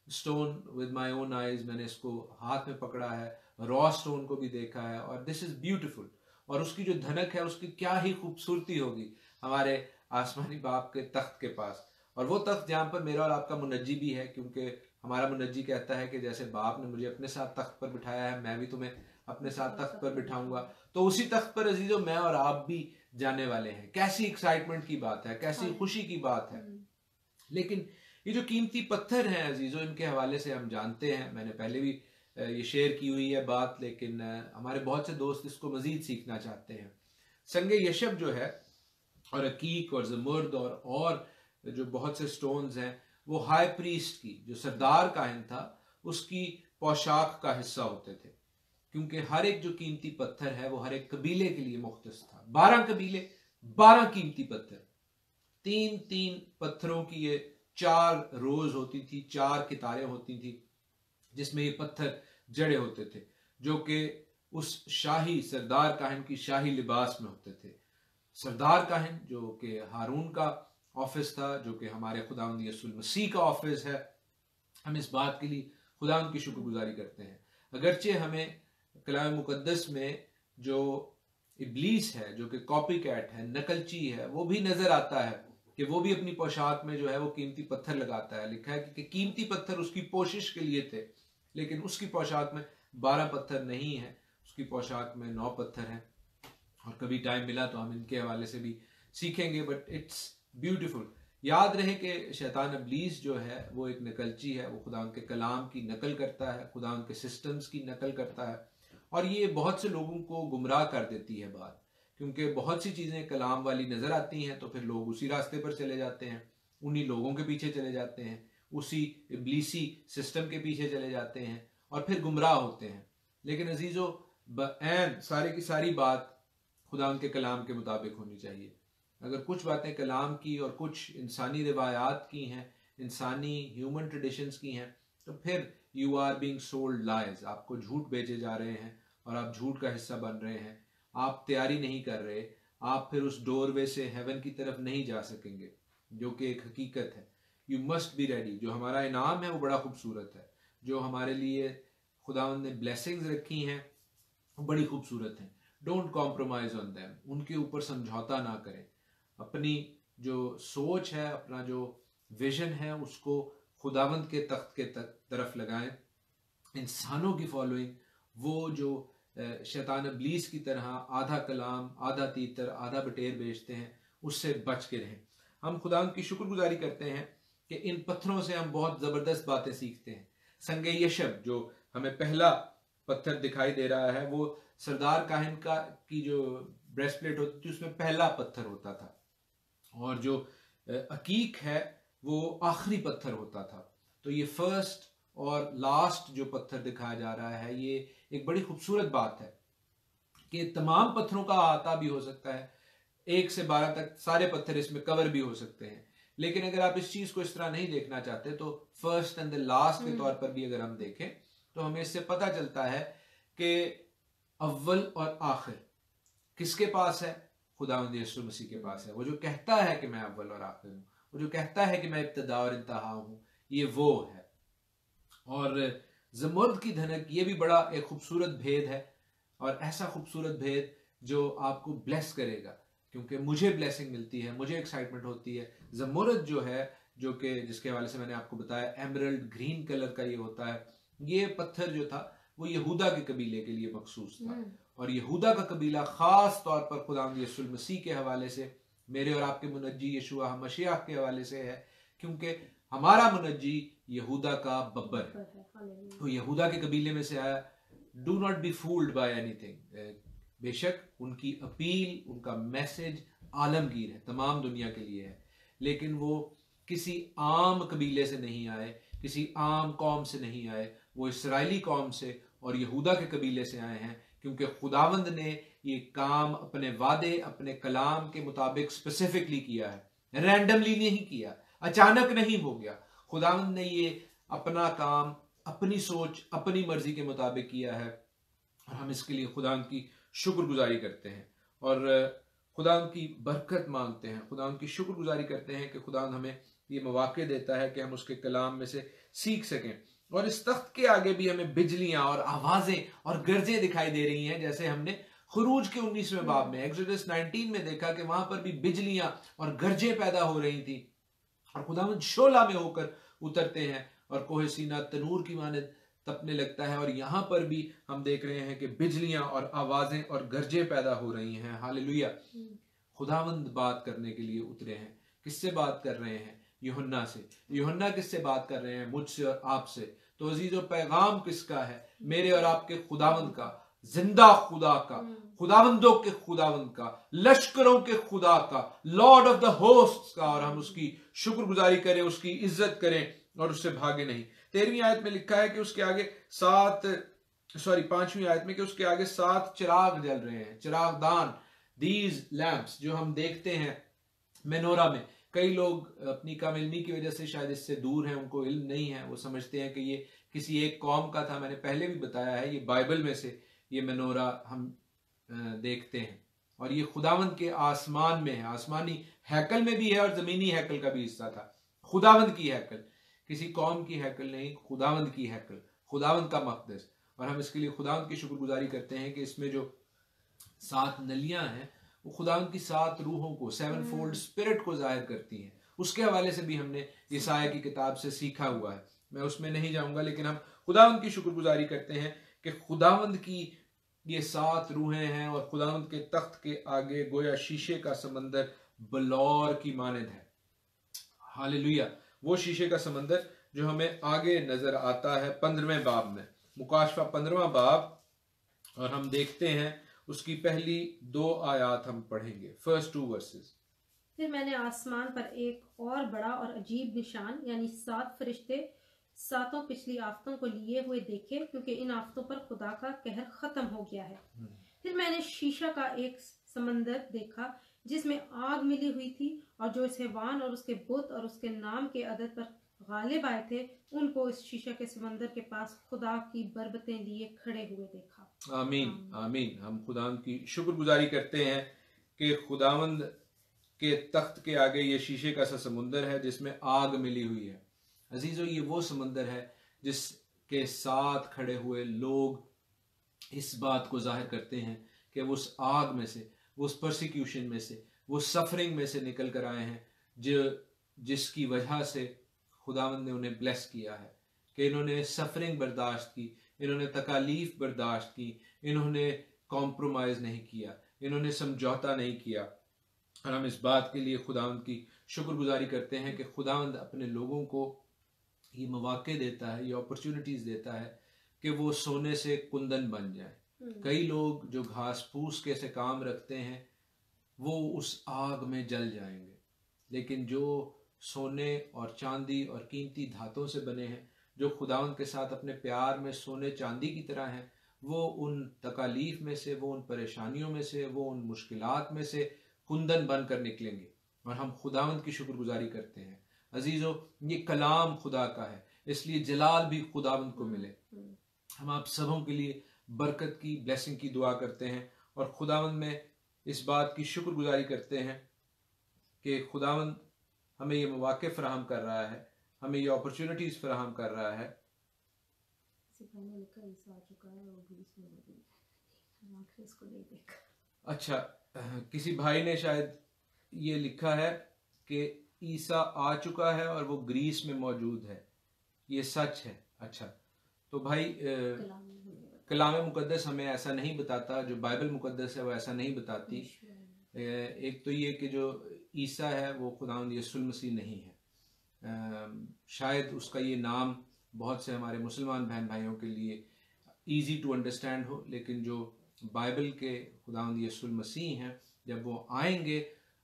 stone with my own eyes, मैंने इसको हाथ में पकड़ा है, रॉ स्टोन को भी देखा है, और दिस इज ब्यूटिफुल। और उसकी जो धनक है, उसकी क्या ही खूबसूरती होगी हमारे आसमानी बाप के तख्त के पास। और वो तख्त जहाँ पर मेरा और आपका मुनज्जी भी है, क्योंकि हमारा मुनज्जी कहता है कि जैसे बाप ने मुझे अपने साथ तख्त पर बिठाया है, मैं भी तुम्हें अपने साथ तख्त पर बिठाऊंगा। तो उसी तख्त पर अजीजों मैं और आप भी जाने वाले हैं। कैसी एक्साइटमेंट की बात है, कैसी खुशी की बात है। लेकिन ये जो कीमती पत्थर हैं अजीजों, इनके हवाले से हम जानते हैं, मैंने पहले भी ये शेयर की हुई है बात, लेकिन हमारे बहुत से दोस्त इसको मजीद सीखना चाहते हैं। संगे यशब जो है, और अकीक और जमुर्द और जो बहुत से स्टोन्स हैं, वो हाई प्रीस्ट की, जो सरदार काहिन था, उसकी पोशाक का हिस्सा होते थे। क्योंकि हर एक जो कीमती पत्थर है वो हर एक कबीले के लिए मुख्तस था। 12 कबीले, 12 कीमती पत्थर, 3-3 पत्थरों की ये 4 रोज होती थी, 4 कितारें होती थी, जिसमें ये पत्थर जड़े होते थे, जो कि उस शाही सरदार काहिन की शाही लिबास में होते थे। सरदार काहिन जो कि हारून का ऑफिस था, जो कि हमारे खुदावंद यीशु मसीह का ऑफिस है, हम इस बात के लिए खुदावंद की शुक्रगुजारी करते हैं। अगरचे हमें कलाम मुकद्दस में जो इब्लीस है, जो कि कॉपी कैट है, नकलची है, वो भी नजर आता है कि वो भी अपनी पोशाक में जो है वो कीमती पत्थर लगाता है। लिखा है कि कीमती पत्थर उसकी पोशिश के लिए थे, लेकिन उसकी पोशाक में 12 पत्थर नहीं है, उसकी पोशाक में 9 पत्थर हैं। और कभी टाइम मिला तो हम इनके हवाले से भी सीखेंगे, बट इट्स ब्यूटीफुल। याद रहे कि शैतान इब्लीस जो है वो एक नकलची है, वो खुदा के कलाम की नकल करता है, खुदा के सिस्टम्स की नकल करता है, और ये बहुत से लोगों को गुमराह कर देती है बात, क्योंकि बहुत सी चीज़ें कलाम वाली नज़र आती हैं तो फिर लोग उसी रास्ते पर चले जाते हैं, उन्हीं लोगों के पीछे चले जाते हैं, उसी इब्लीसी सिस्टम के पीछे चले जाते हैं और फिर गुमराह होते हैं। लेकिन अजीज़ों, बऐन सारे की सारी बात खुदा के कलाम के मुताबिक होनी चाहिए। अगर कुछ बातें कलाम की और कुछ इंसानी रिवायात की हैं, इंसानी ह्यूमन ट्रेडिशंस की हैं, तो फिर you are being sold lies, आपको झूठ बेचे जा रहे हैं और आप झूठ का हिस्सा बन रहे हैं। आप तैयारी नहीं कर रहे, आप फिर उस डोरवे से हेवन की तरफ नहीं जा सकेंगे, जो कि एक हकीकत है। You must be ready. जो हमारा इनाम है वो बड़ा खूबसूरत है, जो हमारे लिए खुदावंद ने ब्लेसिंग्स रखी हैं वो बड़ी खूबसूरत हैं। डोंट कॉम्प्रोमाइज ऑन देम, उनके ऊपर समझौता ना करें। अपनी जो सोच है, अपना जो विजन है, उसको खुदावंद के तख्त के तरफ लगाएं। इंसानों की फॉलोइंग, वो जो शैतान इब्लीस की तरह आधा कलाम, आधा तीतर, आधा बटेर बेचते हैं, उससे बच के रहें। हम खुदावंद की शुक्रगुजारी करते हैं कि इन पत्थरों से हम बहुत ज़बरदस्त बातें सीखते हैं। संगे यशब जो हमें पहला पत्थर दिखाई दे रहा है, वो सरदार काहिन की जो ब्रेस्टप्लेट होती थी उसमें पहला पत्थर होता था, और जो अकीक है वो आखिरी पत्थर होता था। तो ये फर्स्ट और लास्ट जो पत्थर दिखाया जा रहा है, ये एक बड़ी खूबसूरत बात है कि तमाम पत्थरों का अहाता भी हो सकता है, 1 से 12 तक सारे पत्थर इसमें कवर भी हो सकते हैं। लेकिन अगर आप इस चीज को इस तरह नहीं देखना चाहते तो फर्स्ट एंड द लास्ट के तौर पर भी अगर हम देखें तो हमें इससे पता चलता है कि अव्वल और आखिर किसके पास है? खुदावंद यीशु मसीह के पास है। वो जो कहता है कि मैं अव्वल और आखिर हूं, वो जो कहता है कि मैं इब्तिदा और इंतहा हूं, ये वो है। और ज़मुर्द की धनक, ये भी बड़ा एक खूबसूरत भेद है, और ऐसा खूबसूरत भेद जो आपको ब्लेस करेगा, क्योंकि मुझे ब्लेसिंग मिलती है, मुझे एक्साइटमेंट होती है। ज़मुरद जो है, जो कि जिसके हवाले से मैंने आपको बताया एमरल्ड ग्रीन कलर का ये होता है, ये पत्थर जो था वो यहूदा के कबीले के लिए मखसूस था। और यहूदा का कबीला ख़ास तौर पर खुदावंद यीशु मसीह के हवाले से, मेरे और आपके मुनज्जी यशुआ मसीह के हवाले से है, क्योंकि हमारा मुनज्जी यहूदा का बब्बर है, तो यहूदा के कबीले में से आया। Do not be fooled bye anything. बेशक उनकी अपील, उनका मैसेज आलमगीर है, तमाम दुनिया के लिए है, लेकिन वो किसी आम कबीले से नहीं आए, किसी आम कौम से नहीं आए, वो इसराइली कौम से और यहूदा के कबीले से आए हैं, क्योंकि खुदावंद ने ये काम अपने वादे, अपने कलाम के मुताबिक स्पेसिफिकली किया है, रैंडमली नहीं किया, अचानक नहीं हो गया। खुदावंद ने ये अपना काम अपनी सोच, अपनी मर्जी के मुताबिक किया है, और हम इसके लिए खुदावंद की शुक्रगुजारी करते हैं और खुदावंद की बरकत मांगते हैं, खुदावंद की शुक्रगुजारी करते हैं कि खुदावंद हमें ये मौके देता है कि हम उसके कलाम में से सीख सकें। और इस तख्त के आगे भी हमें बिजलियां और आवाजें और गरजें दिखाई दे रही हैं, जैसे हमने खुरूज के 19वें बाब में, एक्सोडस 19 में देखा कि वहां पर भी बिजलियां और गरजें पैदा हो रही थी, और खुदावंद शोला में होकर उतरते हैं और कोहे सीना तनूर की मानद तपने लगता है। और यहां पर भी हम देख रहे हैं कि बिजलियां और आवाजें और गरजें पैदा हो रही हैं। हालेलुया। खुदावंद बात करने के लिए उतरे हैं। किससे बात कर रहे हैं? यूहन्ना से। यूहन्ना किससे बात कर रहे हैं? मुझसे और आपसे। तो अजीजों, पैगाम किसका है? मेरे और आपके खुदावंद का, जिंदा खुदा का, खुदावंदों के खुदावंद का, लश्करों के खुदा का, लॉर्ड ऑफ द होस्ट्स का। और हम उसकी शुक्रगुजारी करें, उसकी इज्जत करें और उससे भागे नहीं। 13वीं आयत में लिखा है कि उसके आगे 5वीं आयत में कि उसके आगे 7 चिराग जल रहे हैं, चिरागदान, दीज लैंप्स, जो हम देखते हैं मेनोरा में। कई लोग अपनी कम इल्मी की वजह से शायद इससे दूर हैं, उनको इल्म नहीं है, वो समझते हैं कि ये किसी एक कौम का था। मैंने पहले भी बताया है, ये बाइबल में से ये मेनोरा हम देखते हैं, और ये खुदावंद के आसमान में है, आसमानी हैकल में भी है और जमीनी हैकल का भी हिस्सा था। खुदावंद की हैकल, किसी कौम की हैकल नहीं, खुदावंद की हैकल, खुदावंद का मक़दस। और हम इसके लिए खुदावंद की शुक्रगुजारी करते हैं कि इसमें जो 7 नलियां हैं वो खुदावंद की 7 रूहों को, 7 स्पिरिट को जाहिर करती हैं। उसके हवाले से भी हमने यशायाह की किताब से सीखा हुआ है, मैं उसमें नहीं जाऊंगा, लेकिन हम खुदावंद की शुक्रगुजारी करते हैं कि खुदावंद की ये 7 रूहें हैं, और खुदावंद के तख्त के आगे गोया शीशे का समंदर बलौर की मानद है। हालेलुया। वो शीशे का समंदर जो हमें आगे नजर आता है 15वें बाब में, मुकाशफा 15वां बाब, और हम देखते हैं उसकी पहली 2 आयत हम पढ़ेंगे, फर्स्ट 2 वर्सेस। फिर मैंने आसमान पर एक और बड़ा और अजीब निशान, यानी 7 फरिश्ते 7 पिछली आफतों को लिए हुए देखे, क्योंकि इन आफतों पर खुदा का कहर खत्म हो गया है। फिर मैंने शीशा का एक समंदर देखा जिसमें आग मिली हुई थी, और जो इस हैवान और उसके बुत और उसके नाम के अदद पर गालिब आए थे, उनको इस शीशा के समंदर के पास खुदा की बरबतें लिए खड़े हुए देखा। आमीन आमीन। हम खुदावंद की शुक्रगुजारी करते हैं कि खुदावंद के तख्त के आगे ये शीशे का सा समुंदर है जिसमें आग मिली हुई है। अजीजों, ये वो समंदर है जिसके साथ खड़े हुए लोग इस बात को जाहिर करते हैं कि वो उस आग में से, वो उस परसिक्यूशन में से, वो सफरिंग में से निकल कर आए हैं, जिसकी वजह से खुदावंद ने उन्हें ब्लेस किया है, कि इन्होंने सफरिंग बर्दाश्त की, इन्होंने तकालीफ बर्दाश्त की, इन्होंने कॉम्प्रोमाइज नहीं किया, इन्होंने समझौता नहीं किया। और हम इस बात के लिए खुदावंद की शुक्रगुजारी करते हैं कि खुदावंद अपने लोगों को ये मौके देता है, ये अपॉर्चुनिटीज देता है कि वो सोने से कुंदन बन जाए। कई लोग जो घास फूस के से काम रखते हैं वो उस आग में जल जाएंगे, लेकिन जो सोने और चांदी और कीमती धातों से बने हैं, जो खुदावंद के साथ अपने प्यार में सोने चांदी की तरह हैं, वो उन तकालीफ में से, वो उन परेशानियों में से, वो उन मुश्किलात में से कुंदन बनकर निकलेंगे। और हम खुदावंद की शुक्रगुजारी करते हैं। अजीजों, ये कलाम खुदा का है, इसलिए जलाल भी खुदावंद को मिले। हम आप सबों के लिए बरकत की, ब्लेसिंग की दुआ करते हैं, और खुदावंद में इस बात की शुक्रगुजारी करते हैं कि खुदावंद हमें ये मौके फराहम कर रहा है, हमें ये अपॉर्चुनिटीज फराहम कर रहा है। अच्छा, किसी भाई ने शायद ये लिखा है कि ईसा आ चुका है और वो ग्रीस में मौजूद है, ये सच है? अच्छा, तो भाई कलाम मुकद्दस हमें ऐसा नहीं बताता, जो बाइबल मुकद्दस है वो ऐसा नहीं बताती। एक तो ये कि जो ईसा है वो खुदावंद यीशु मसीह नहीं है। शायद उसका ये नाम बहुत से हमारे मुसलमान बहन भाइयों के लिए इजी टू अंडरस्टैंड हो, लेकिन जो बाइबल के खुदावंद यीशु मसीह हैं, जब वो आएंगे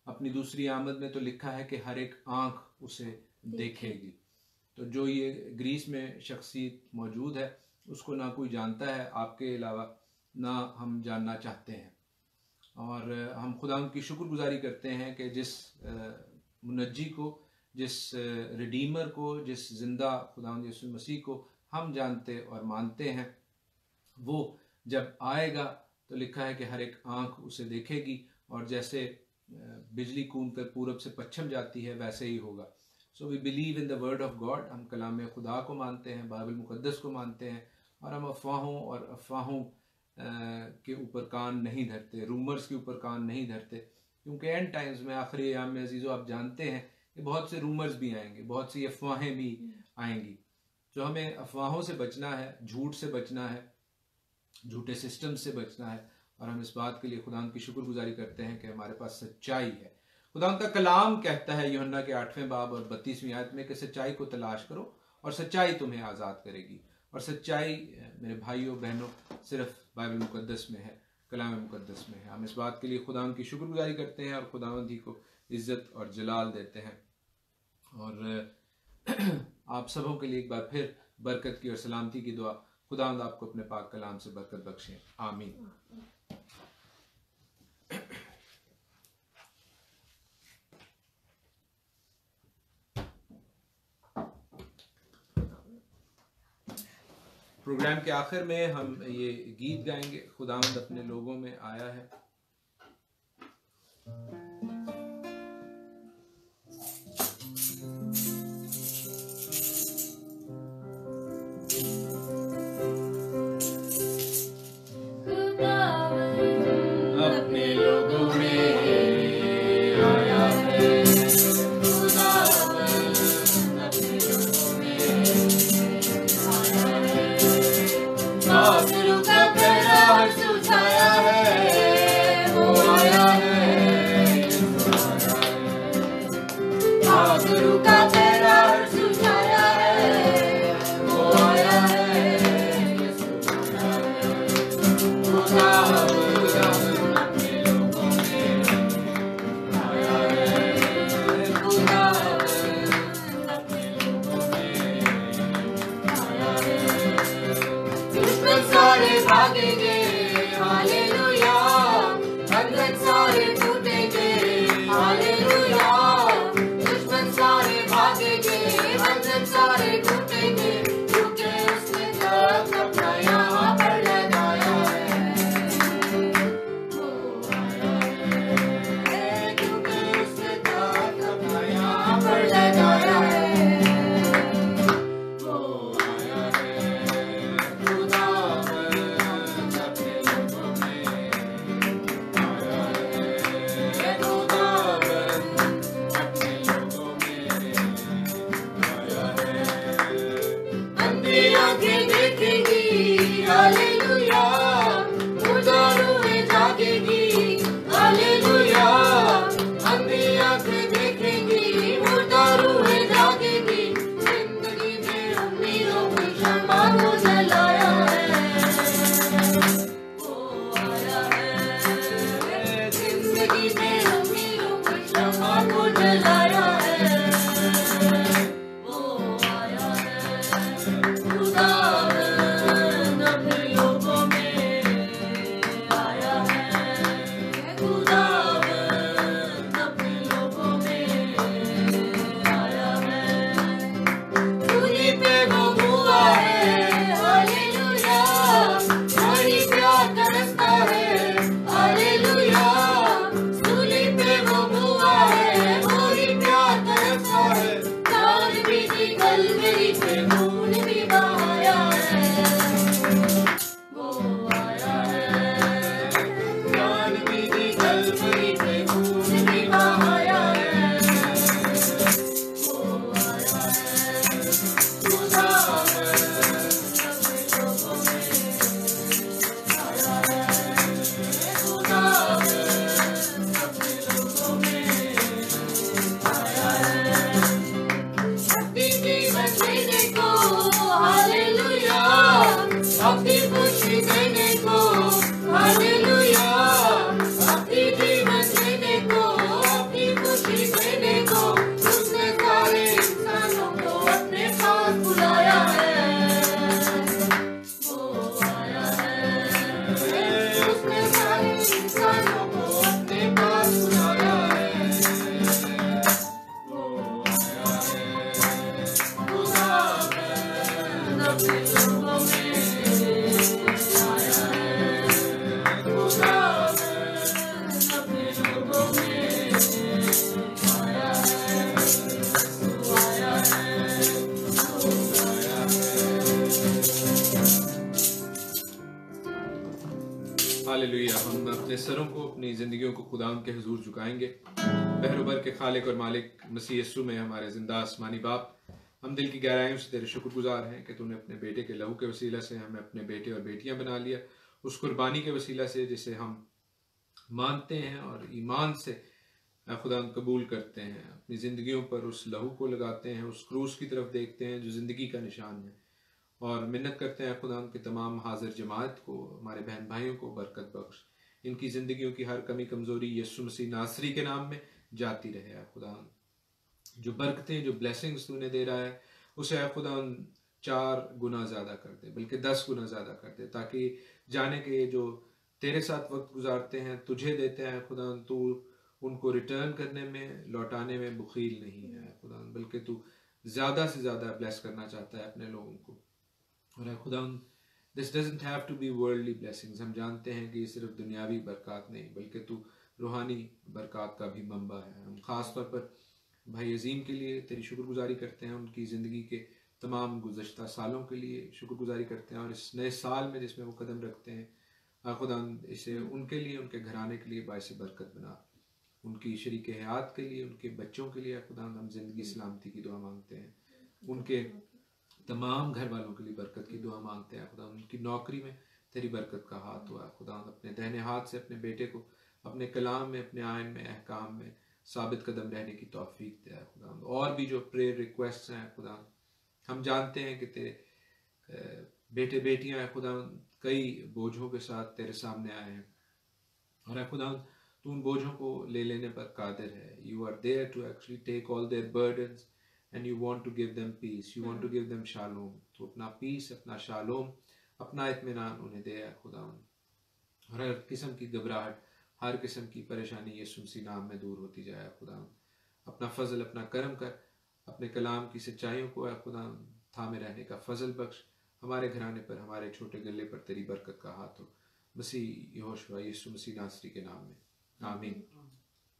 अपनी दूसरी आमद में, तो लिखा है कि हर एक आंख उसे देखेगी। तो जो ये ग्रीस में शख्सियत मौजूद है उसको ना कोई जानता है आपके अलावा, ना हम जानना चाहते हैं। और हम खुदा की शुक्रगुजारी करते हैं कि जिस मुनज्जी को, जिस रिडीमर को, जिस जिंदा खुदा यीशु मसीह को हम जानते और मानते हैं, वो जब आएगा तो लिखा है कि हर एक आंख उसे देखेगी, और जैसे बिजली कूद कर पूरब से पश्चिम जाती है वैसे ही होगा। So we believe in the word of God. हम कलाम खुदा को मानते हैं, बाइबल मुकद्दस को मानते हैं, और हम अफवाहों के ऊपर कान नहीं धरते, रूमर्स के ऊपर कान नहीं धरते, क्योंकि एंड टाइम्स में, आखिरी अयाम में अजीज़ो, आप जानते हैं कि बहुत से रूमर्स भी आएंगे, बहुत सी अफवाहें भी आएंगी। तो हमें अफवाहों से बचना है, झूठ से बचना है, झूठे सिस्टम से बचना है, और हम इस बात के लिए खुदा की शुक्रगुजारी करते हैं कि हमारे पास सच्चाई है। खुदा का कलाम कहता है यूहन्ना के 8वें बाब और 32वीं आयत में कि सच्चाई को तलाश करो और सच्चाई तुम्हें आज़ाद करेगी। और सच्चाई मेरे भाइयों बहनों सिर्फ बाइबल मुकद्दस में है, कलाम मुकद्दस में है। हम इस बात के लिए खुदा की शुक्रगुजारी करते हैं और खुदावंद ही को इज्जत और जलाल देते हैं। और आप सबों के लिए एक बार फिर बरकत की और सलामती की दुआ। खुदावंद आपको अपने पाक कलाम से बरकत बख्शे, आमीन। प्रोग्राम के आखिर में हम ये गीत गाएंगे, खुदावंद अपने लोगों में आया है। अपने लोगों में आया है, अपने लोगों में आया है, काफिरों का पहरा सुझाया है। हालेलुया। हम अपने सरों को, अपनी जिंदगियों को खुदा के हुजूर झुकाएंगे। बहरोबर के खालिक और मालिक मसीह यीशु में हमारे जिंदा आसमानी बाप, हम दिल की गहराइयों से तेरे शुक्रगुजार हैं कि तूने अपने बेटे के लहू के वसीला से हमें अपने बेटे और बेटियां बना लिया, उस कुर्बानी के वसीला से जिसे हम मानते हैं और ईमान से खुदा कबूल करते हैं। अपनी जिंदगियों पर उस लहू को लगाते हैं, उस क्रूस की तरफ देखते हैं जो जिंदगी का निशान है, और मिन्नत करते हैं खुदा के तमाम हाजिर जमात को, हमारे बहन भाइयों को बरकत बख्श। इनकी ज़िंदगियों की हर कमी कमज़ोरी यीशु मसीह नासरी के नाम में जाती रहे। खुदा जो बरकतें, जो ब्लेसिंग्स तूने दे रहा है उसे खुदा 4 गुना ज़्यादा कर दे, बल्कि 10 गुना ज़्यादा कर दे, ताकि जाने के जो तेरे साथ वक्त गुजारते हैं, तुझे देते हैं खुदा, तू उनको रिटर्न करने में, लौटाने में बुखील नहीं है खुदा, बल्कि तू ज़्यादा से ज़्यादा ब्लेस करना चाहता है अपने लोगों को। और खुदा this doesn't have to be worldly blessings, हम जानते हैं कि ये सिर्फ दुनियावी बरकत नहीं बल्कि तू रूहानी बरकत का भी मंबा है। हम ख़ास तौर पर भाई अजीम के लिए तेरी शुक्रगुजारी करते हैं, उनकी ज़िंदगी के तमाम गुज़श्ता सालों के लिए शुक्रगुजारी करते हैं, और इस नए साल में जिसमें वो कदम रखते हैं खुदा इसे उनके लिए, उनके घराने के लिए बायस बरकत बना, उनकी शरीक हयात के लिए, उनके बच्चों के लिए खुदा हम ज़िंदगी सलामती की दुआ मांगते हैं, उनके तमाम घर वालों के लिए बरकत की दुआ मांगते हैं खुदा, उनकी नौकरी में तेरी बरकत का हाथ हुआ खुदा, अपने दाहिने हाथ से अपने बेटे को अपने कलाम में, अपने आयन में, अहकाम में साबित कदम रहने की तौफीक दे खुदा। और भी जो प्रेयर रिक्वेस्ट हैं खुदा, हम जानते हैं कि तेरे बेटे बेटियां हैं खुदा कई बोझों के साथ तेरे सामने आए हैं, और खुदा तू उन बोझों को ले लेने पर कादिर है। You are there to actually take all their burdens and you want to give them peace, you want to give them shalom। तो अपना पीस, अपना शालोम, अपना इत्मीनान उन्हें दे खुदा, हर किस्म की घबराहट, हर किस्म की परेशानी यीशु मसीह नाम में दूर होती जाए खुदा। अपना फजल, अपना करम कर, अपने कलाम की सच्चाइयों को खुदा थामे रहने का फजल बख्श, हमारे घराने पर, हमारे छोटे गले पर तेरी बरकत का हाथ हो, मसीह यहोशुआ यीशु मसीह नासरी के नाम में, आमीन।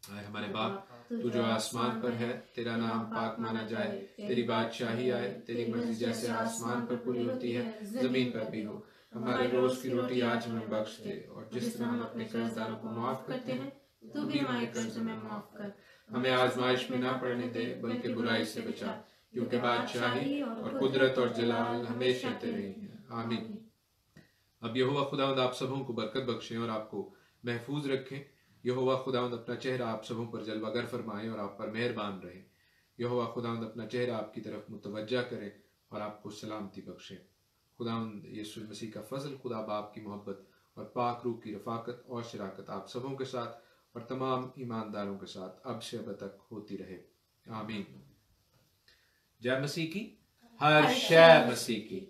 हमारे बाप, तू जो आसमान पर है, तेरा नाम पाक माना जाए, तेरी बादशाही आए, तेरी मर्जी जैसे आसमान पर पूरी होती है जमीन पर भी हो। हमारे रोज की रोटी आज हमें बख्श दे, और जिस तरह हम अपने कर्जदारों को माफ करते हैं तू भी हमारे कर्ज में माफ कर। हमें आजमाइश में ना पड़ने दे, बल्कि बुराई से बचा, क्योंकि बादशाही और कुदरत और जलाल हमेशा तेरे ही हैं, आमीन। अब यहोवा खुदावंद आप सबों को बरकत बख्शे और आपको महफूज रखें। यहोवा खुदावंद अपना चेहरा आप सबों पर जलवागर फरमाए और आप पर मेहरबान रहे। यहोवा खुदावंद अपना चेहरा आपकी तरफ मुतवज्जा करे और आपको सलामती बख्शे। खुदावंद यीशु मसीह का फजल, खुदा बाप की मोहब्बत और पाक रूह की रफाकत और शराकत आप सबों के साथ और तमाम ईमानदारों के साथ अब से अब तक होती रहे, आमीन। जय मसीह की, हर शय मसीह की।